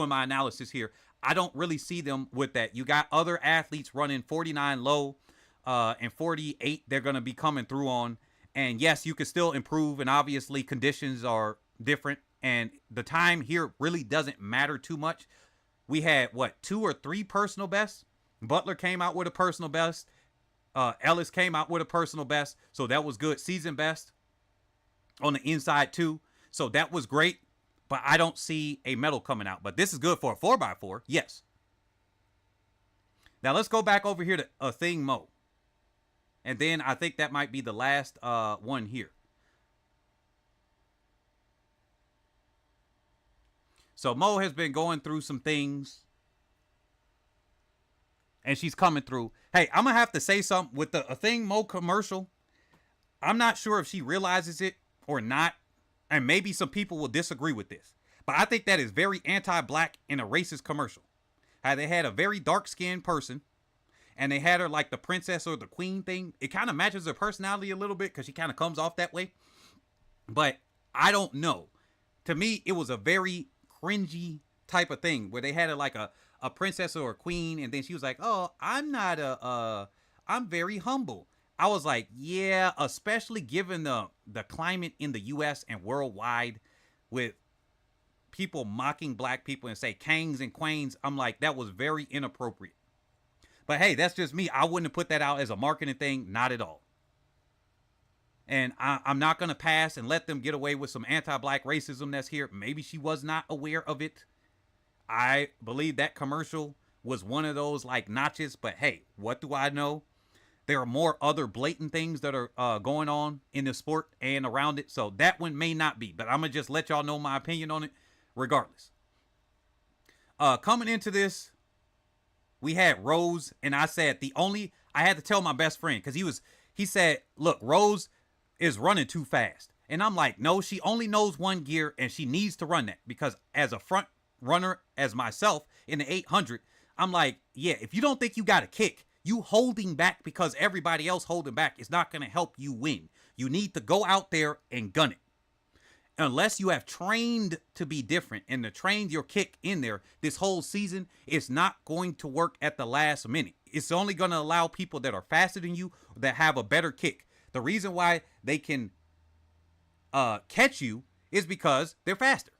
my analysis here. I don't really see them with that. You got other athletes running 49 low and 48 they're going to be coming through on. And yes, you can still improve, and obviously conditions are different, and the time here really doesn't matter too much. We had, 2 or 3 personal bests? Butler came out with a personal best. Ellis came out with a personal best, so that was good. Season best on the inside too, so that was great. But I don't see a medal coming out. But this is good for a 4x4, yes. Now let's go back over here to Athing Mu. And then I think that might be the last one here. So Mo has been going through some things. And she's coming through. Hey, I'm going to have to say something with the Athing Mu commercial. I'm not sure if she realizes it or not. And maybe some people will disagree with this. But I think that is very anti-black and a racist commercial. How they had a very dark-skinned person. And they had her like the princess or the queen thing. It kind of matches her personality a little bit because she kind of comes off that way. But I don't know. To me, it was a very cringy type of thing where they had her like a princess or a queen. And then she was like, oh, I'm not I'm very humble. I was like, yeah, especially given the climate in the U.S. and worldwide with people mocking black people and say kangs and queens. I'm like, that was very inappropriate. But hey, that's just me. I wouldn't have put that out as a marketing thing. Not at all. And I'm not going to pass and let them get away with some anti-black racism that's here. Maybe she was not aware of it. I believe that commercial was one of those like notches. But hey, what do I know? There are more other blatant things that are going on in the sport and around it. So that one may not be. But I'm going to just let y'all know my opinion on it regardless. Coming into this, we had Rose, and I said I had to tell my best friend because he said, look, Rose is running too fast. And I'm like, no, she only knows one gear and she needs to run that because as a front runner as myself in the 800, I'm like, yeah, if you don't think you got a kick, you holding back because everybody else holding back is not going to help you win. You need to go out there and gun it. Unless you have trained to be different and to train your kick in there this whole season, it's not going to work at the last minute. It's only going to allow people that are faster than you that have a better kick. The reason why they can catch you is because they're faster.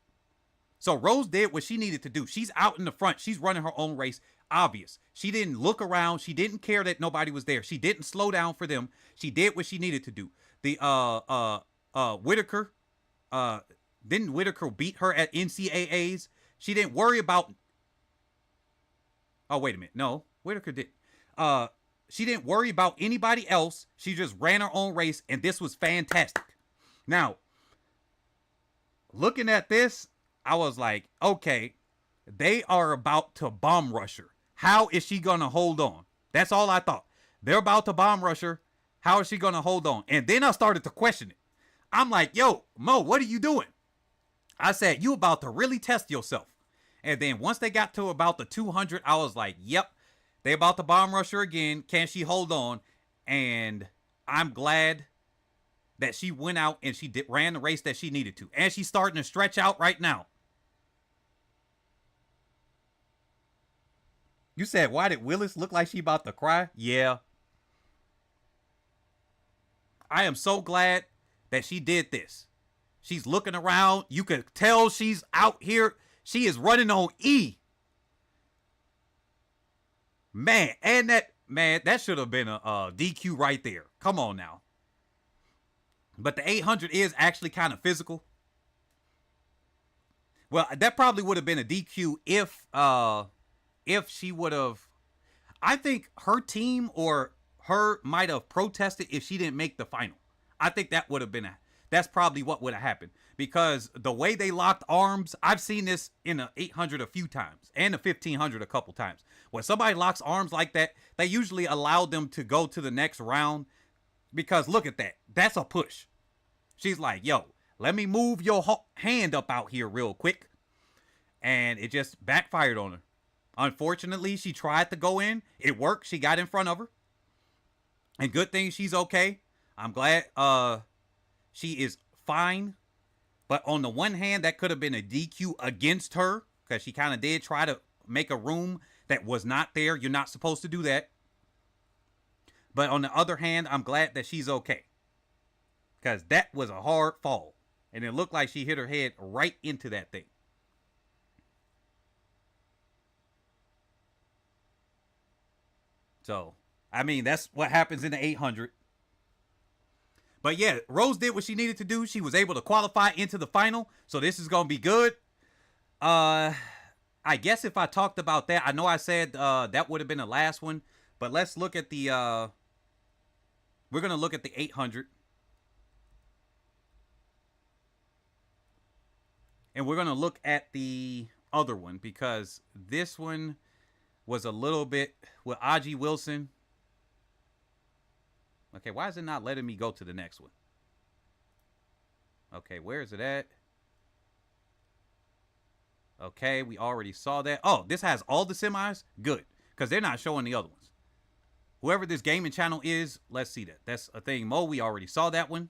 So Rose did what she needed to do. She's out in the front. She's running her own race. Obvious. She didn't look around. She didn't care that nobody was there. She didn't slow down for them. She did what she needed to do. The Whitaker. Didn't Whitaker beat her at NCAAs? She didn't worry about. Oh, wait a minute. No, Whitaker did. She didn't worry about anybody else. She just ran her own race, and this was fantastic. Now, looking at this, I was like, okay, they are about to bomb rush her. How is she going to hold on? That's all I thought. They're about to bomb rush her. How is she going to hold on? And then I started to question it. I'm like, yo, Mo, what are you doing? I said, you about to really test yourself. And then once they got to about the 200, I was like, yep, they about to bomb rush her again. Can she hold on? And I'm glad that she went out and she ran the race that she needed to. And she's starting to stretch out right now. You said, why did Willis look like she about to cry? Yeah. I am so glad that she did this. She's looking around. You can tell she's out here. She is running on E. Man, and that should have been a DQ right there. Come on now. But the 800 is actually kind of physical. Well, that probably would have been a DQ if she would have. I think her team or her might have protested if she didn't make the final. I think that would have been that's probably what would have happened, because the way they locked arms, I've seen this in the 800 a few times and the 1500 a couple times. When somebody locks arms like that, they usually allow them to go to the next round, because look at that. That's a push. She's like, yo, let me move your hand up out here real quick. And it just backfired on her. Unfortunately, she tried to go in. It worked. She got in front of her. And good thing she's okay. I'm glad she is fine. But on the one hand, that could have been a DQ against her, because she kind of did try to make a room that was not there. You're not supposed to do that. But on the other hand, I'm glad that she's okay, because that was a hard fall. And it looked like she hit her head right into that thing. So, I mean, that's what happens in the 800. But yeah, Rose did what she needed to do. She was able to qualify into the final. So this is going to be good. I guess if I talked about that, I know I said that would have been the last one. But let's look at the, we're going to look at the 800. And we're going to look at the other one, because this one was a little bit with Athing Wilson. Okay, why is it not letting me go to the next one? Okay, where is it at? Okay, we already saw that. Oh, this has all the semis? Good, because they're not showing the other ones. Whoever this gaming channel is, let's see that. That's Athing Mu. We already saw that one.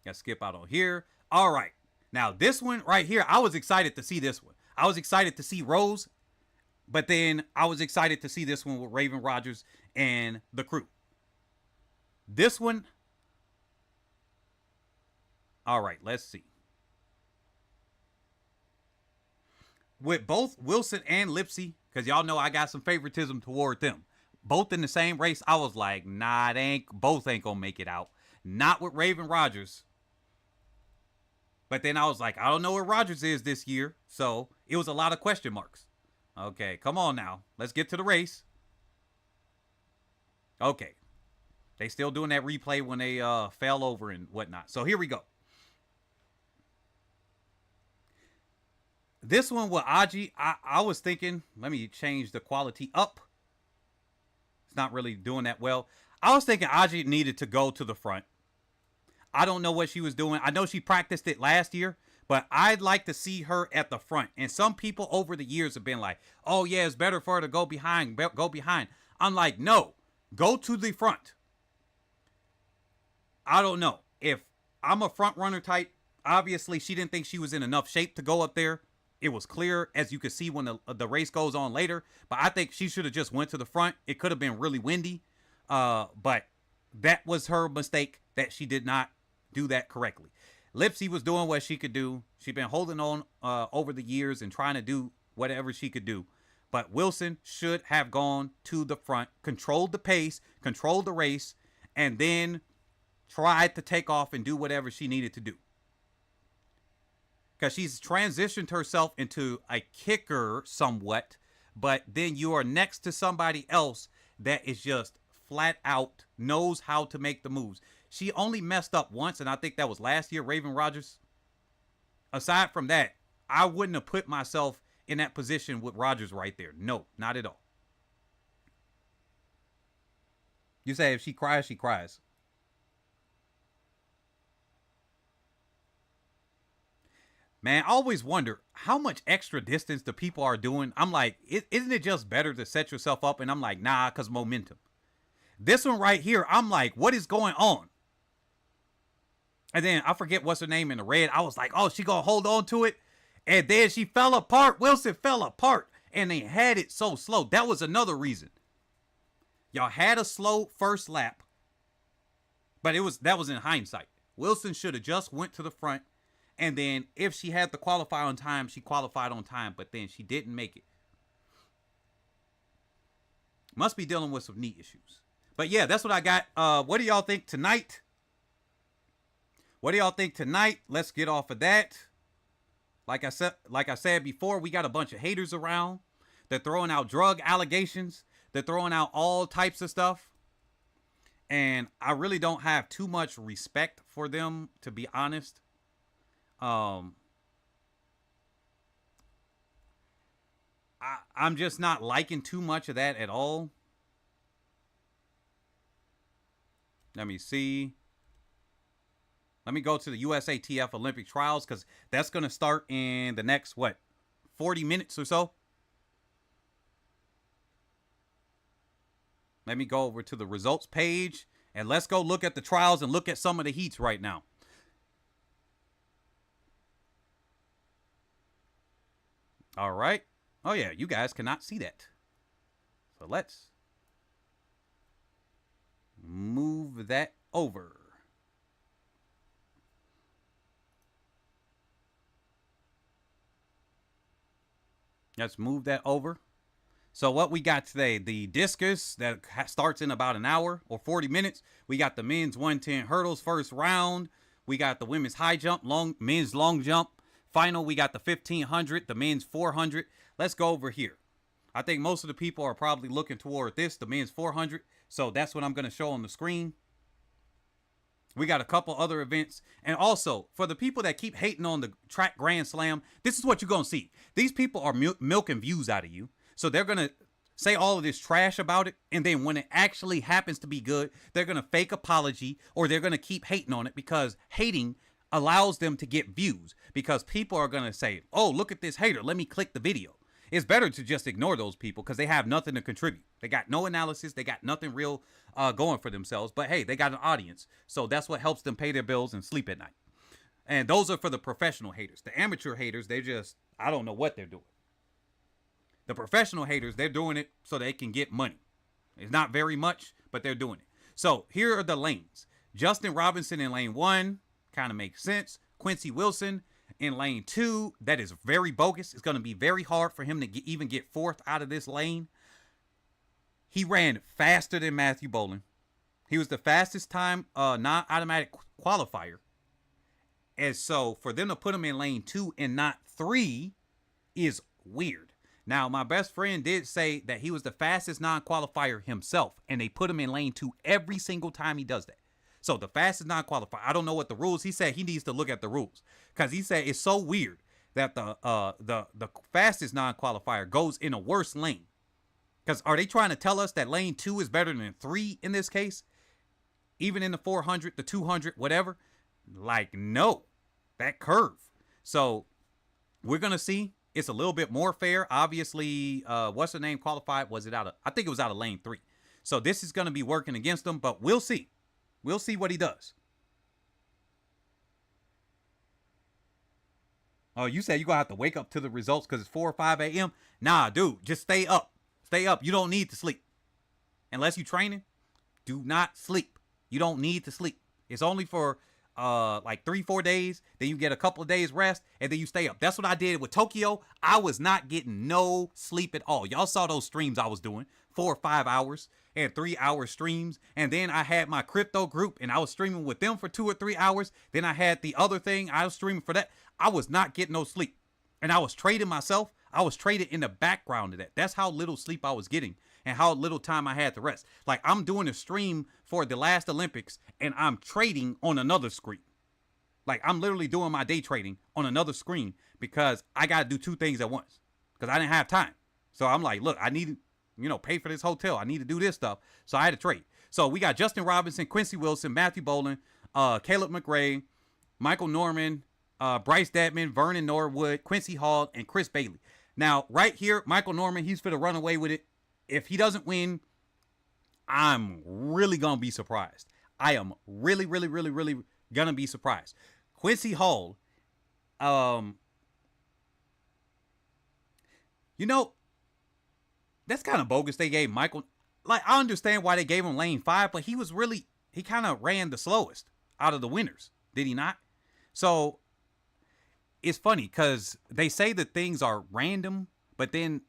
Gotta skip out on here. All right. Now, this one right here, I was excited to see this one. I was excited to see Rose, but then I was excited to see this one with Raven Rogers and the crew. This one, all right, let's see. With both Wilson and Lipsy, because y'all know I got some favoritism toward them, both in the same race, I was like, nah, both ain't gonna make it out. Not with Raven Rogers. But then I was like, I don't know where Rogers is this year. So it was a lot of question marks. Okay, come on now. Let's get to the race. Okay. They still doing that replay when they fell over and whatnot. So here we go. This one with Aji, I was thinking, let me change the quality up. It's not really doing that well. I was thinking Aji needed to go to the front. I don't know what she was doing. I know she practiced it last year, but I'd like to see her at the front. And some people over the years have been like, oh, yeah, it's better for her to go behind. Go behind. I'm like, no, go to the front. I don't know. If I'm a front runner type, obviously she didn't think she was in enough shape to go up there. It was clear, as you could see when the race goes on later. But I think she should have just went to the front. It could have been really windy. But that was her mistake, that she did not do that correctly. Lipsy was doing what she could do. She'd been holding on over the years and trying to do whatever she could do. But Wilson should have gone to the front, controlled the pace, controlled the race, and then tried to take off and do whatever she needed to do. Because she's transitioned herself into a kicker somewhat, but then you are next to somebody else that is just flat out knows how to make the moves. She only messed up once, and I think that was last year, Raven Rogers. Aside from that, I wouldn't have put myself in that position with Rogers right there. No, not at all. You say if she cries, she cries. Man, I always wonder how much extra distance the people are doing. I'm like, isn't it just better to set yourself up? And I'm like, nah, because momentum. This one right here, I'm like, what is going on? And then I forget what's her name in the red. I was like, oh, she gonna hold on to it. And then she fell apart. Wilson fell apart. And they had it so slow. That was another reason. Y'all had a slow first lap. But that was in hindsight. Wilson should have just went to the front. And then if she had to qualify on time, she qualified on time. But then she didn't make it. Must be dealing with some knee issues. But yeah, that's what I got. What do y'all think tonight? What do y'all think tonight? Let's get off of that. Like I said before, we got a bunch of haters around. They're throwing out drug allegations. They're throwing out all types of stuff. And I really don't have too much respect for them, to be honest. I'm just not liking too much of that at all. Let me see. Let me go to the USATF Olympic trials because that's going to start in the next, 40 minutes or so. Let me go over to the results page and let's go look at the trials and look at some of the heats right now. All right. Oh, yeah, you guys cannot see that. So let's move that over. Let's move that over. So what we got today, the discus that starts in about an hour or 40 minutes. We got the men's 110 hurdles first round. We got the women's high jump, men's long jump. Final, we got the 1500, the men's 400. Let's go over here. I think most of the people are probably looking toward this, the men's 400. So that's what I'm going to show on the screen. We got a couple other events. And also, for the people that keep hating on the track Grand Slam, this is what you're going to see. These people are milking views out of you. So they're going to say all of this trash about it. And then when it actually happens to be good, they're going to fake apology or they're going to keep hating on it because hating allows them to get views. Because people are going to say, oh, look at this hater. Let me click the video. It's better to just ignore those people because they have nothing to contribute. They got no analysis. They got nothing real going for themselves. But hey, they got an audience. So that's what helps them pay their bills and sleep at night. And those are for the professional haters. The amateur haters, they just, I don't know what they're doing. The professional haters, they're doing it so they can get money. It's not very much, but they're doing it. So here are the lanes. Justin Robinson in lane 1, kind of makes sense. Quincy Wilson in lane 2, that is very bogus. It's going to be very hard for him to even get fourth out of this lane. He ran faster than Matthew Boland. He was the fastest time non-automatic qualifier. And so for them to put him in lane 2 and not 3 is weird. Now, my best friend did say that he was the fastest non-qualifier himself, and they put him in lane 2 every single time he does that. So the fastest non-qualifier, I don't know what the rules. He said he needs to look at the rules because he said it's so weird that the fastest non-qualifier goes in a worse lane. Because are they trying to tell us that lane 2 is better than 3 in this case? Even in the 400, the 200, whatever? Like, no, that curve. So we're going to see. It's a little bit more fair. Obviously, what's the name qualified? Was it out of, I think it was out of lane 3. So this is going to be working against him, but we'll see. We'll see what he does. Oh, you said you're going to have to wake up to the results because it's 4 or 5 a.m.? Nah, dude, just stay up. Stay up. You don't need to sleep. Unless you're training, do not sleep. You don't need to sleep. It's only for like 3-4 days. Then you get a couple of days rest and then you stay up. That's what I did with Tokyo. I was not getting no sleep at all. Y'all saw those streams I was doing, 4 or 5 hours and 3-hour streams. And then I had my crypto group and I was streaming with them for 2 or 3 hours. Then I had the other thing. I was streaming for that. I was not getting no sleep. And I was trading myself. I was trading in the background of that. That's how little sleep I was getting and how little time I had to rest. Like, I'm doing a stream for the last Olympics and I'm trading on another screen. Like, I'm literally doing my day trading on another screen because I got to do 2 things at once because I didn't have time. So I'm like, look, I need to, pay for this hotel. I need to do this stuff. So I had to trade. So we got Justin Robinson, Quincy Wilson, Matthew Boland, Caleb McRae, Michael Norman, Bryce Dedman, Vernon Norwood, Quincy Hall, and Chris Bailey. Now, right here, Michael Norman, he's finna run away with it. If he doesn't win, I'm really going to be surprised. I am really, really, really, really going to be surprised. Quincy Hall, that's kind of bogus. They gave Michael, like, I understand why they gave him lane 5, but he kind of ran the slowest out of the winners. Did he not? So it's funny because they say that things are random, but then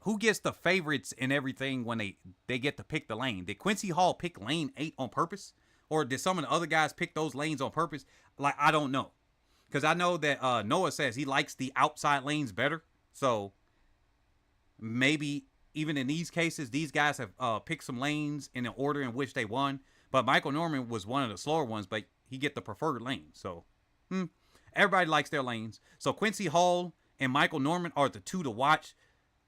who gets the favorites and everything when they get to pick the lane? Did Quincy Hall pick lane 8 on purpose? Or did some of the other guys pick those lanes on purpose? Like, I don't know. Because I know that Noah says he likes the outside lanes better. So maybe even in these cases, these guys have picked some lanes in the order in which they won. But Michael Norman was one of the slower ones, but he get the preferred lane. So everybody likes their lanes. So Quincy Hall and Michael Norman are the two to watch.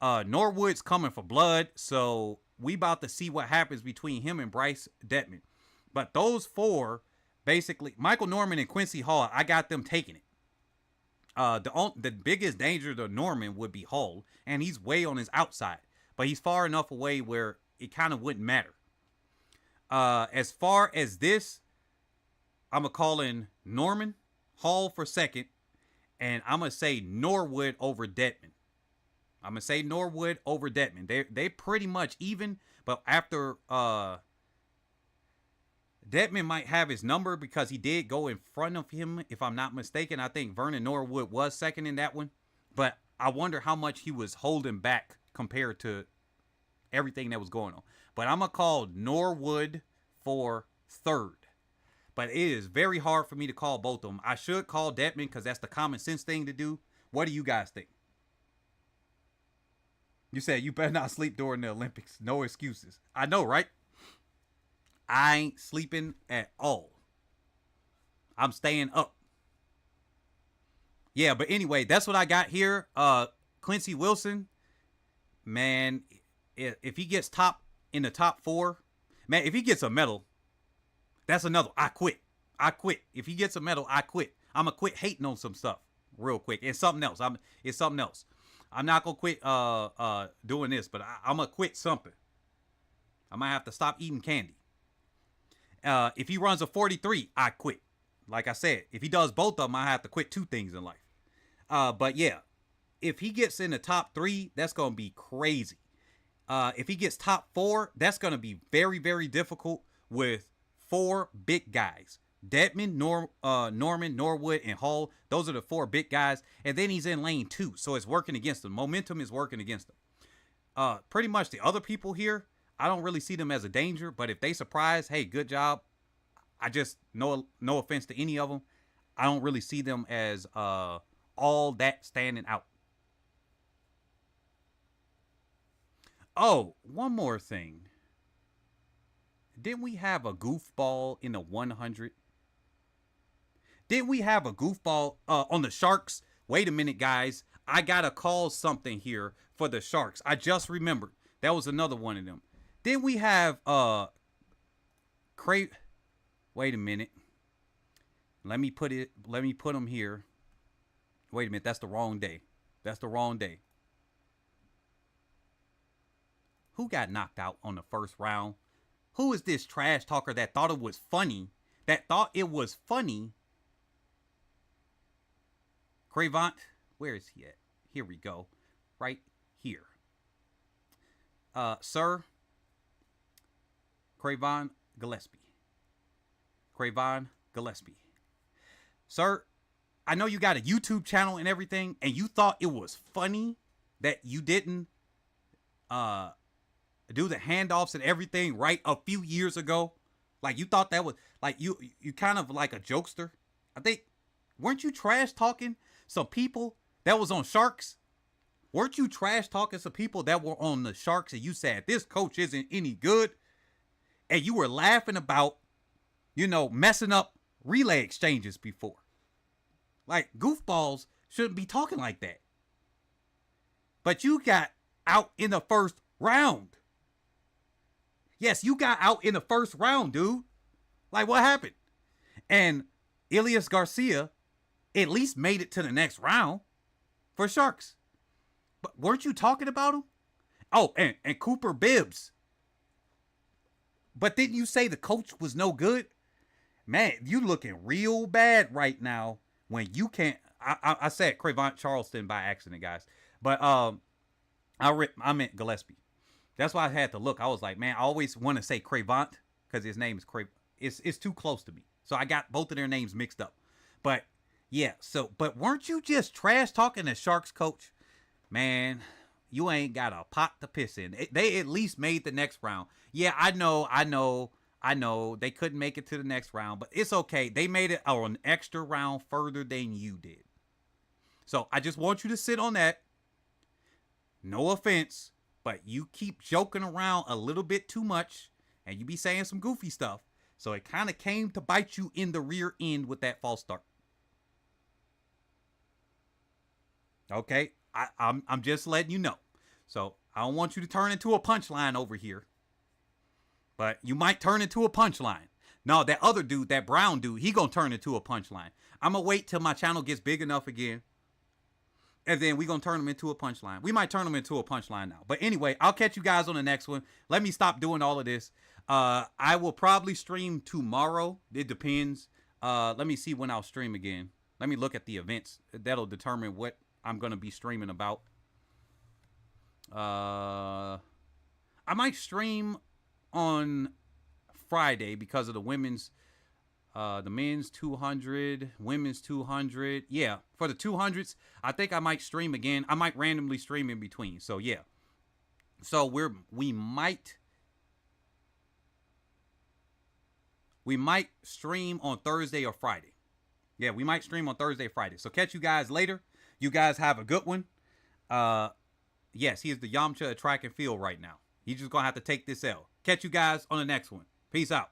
Norwood's coming for blood, so we about to see what happens between him and Bryce Detman. But those four, basically, Michael Norman and Quincy Hall, I got them taking it. The biggest danger to Norman would be Hall, and he's way on his outside, but he's far enough away where it kind of wouldn't matter. As far as this, I'm going to call in Norman, Hall for second, and I'm going to say Norwood over Detman. I'm going to say Norwood over Detman. They pretty much even, but after Detman might have his number because he did go in front of him, if I'm not mistaken. I think Vernon Norwood was second in that one, but I wonder how much he was holding back compared to everything that was going on. But I'm going to call Norwood for third. But it is very hard for me to call both of them. I should call Detman because that's the common sense thing to do. What do you guys think? You said you better not sleep during the Olympics. No excuses. I know, right? I ain't sleeping at all. I'm staying up. Yeah, but anyway, that's what I got here. Quincy Wilson, man, if he gets in the top 4, man, if he gets a medal, that's another. I quit. If he gets a medal, I quit. I'm going to quit hating on some stuff real quick. It's something else. It's something else. I'm not going to quit doing this, but I'm going to quit something. I might have to stop eating candy. If he runs a 43, I quit. Like I said, if he does both of them, I have to quit 2 things in life. But yeah, if he gets in the top 3, that's going to be crazy. If he gets top 4, that's going to be very, very difficult with 4 big guys. Detman, Norman, Norwood, and Hall. Those are the 4 big guys. And then he's in lane 2, so it's working against him. Momentum is working against him. Pretty much the other people here, I don't really see them as a danger. But if they surprise, hey, good job. I just, no offense to any of them, I don't really see them as all that standing out. Oh, one more thing. Didn't we have a goofball in the 100? Didn't we have a goofball on the Sharks? Wait a minute, guys. I got to call something here for the Sharks. I just remembered. That was another one of them. Didn't we have Wait a minute. Let me put them here. Wait a minute. That's the wrong day. Who got knocked out on the first round? Who is this trash talker that thought it was funny? Cravant, where is he at? Here we go. Right here. Sir. Cravon Gillespie. Sir, I know you got a YouTube channel and everything, and you thought it was funny that you didn't do the handoffs and everything right a few years ago. Like, you thought that was, like, you kind of like a jokester. I think, weren't you trash talking some people that was on Sharks? Weren't you trash talking some people that were on the Sharks and you said, this coach isn't any good? And you were laughing about, messing up relay exchanges before. Like, goofballs shouldn't be talking like that. But you got out in the first round. Yes, you got out in the first round, dude. Like, what happened? And Elias Garcia at least made it to the next round for Sharks. But weren't you talking about him? Oh, and Cooper Bibbs. But didn't you say the coach was no good? Man, you looking real bad right now when you can't. I said Cravant Charleston by accident, guys. But I meant Gillespie. That's why I had to look. I was like, man, I always want to say Cravant because his name is Cravant. It's too close to me. So I got both of their names mixed up. But yeah, but weren't you just trash talking the Sharks coach? Man, you ain't got a pot to piss in. They at least made the next round. Yeah, I know. They couldn't make it to the next round, but it's okay. They made it an extra round further than you did. So I just want you to sit on that. No offense, but you keep joking around a little bit too much, and you be saying some goofy stuff. So it kind of came to bite you in the rear end with that false start. Okay, I'm just letting you know. So I don't want you to turn into a punchline over here. But you might turn into a punchline. No, that other dude, that brown dude, he gonna turn into a punchline. I'm gonna wait till my channel gets big enough again. And then we gonna turn him into a punchline. We might turn him into a punchline now. But anyway, I'll catch you guys on the next one. Let me stop doing all of this. I will probably stream tomorrow. It depends. Let me see when I'll stream again. Let me look at the events. That'll determine what I'm gonna be streaming about. I might stream on Friday because of the women's, the men's 200, women's 200. Yeah, for the 200s, I think I might stream again. I might randomly stream in between. So yeah, so we might stream on Thursday or Friday. Yeah, we might stream on Thursday or Friday. So catch you guys later. You guys have a good one. Yes, he is the Yamcha of track and field right now. He's just gonna have to take this L. Catch you guys on the next one. Peace out.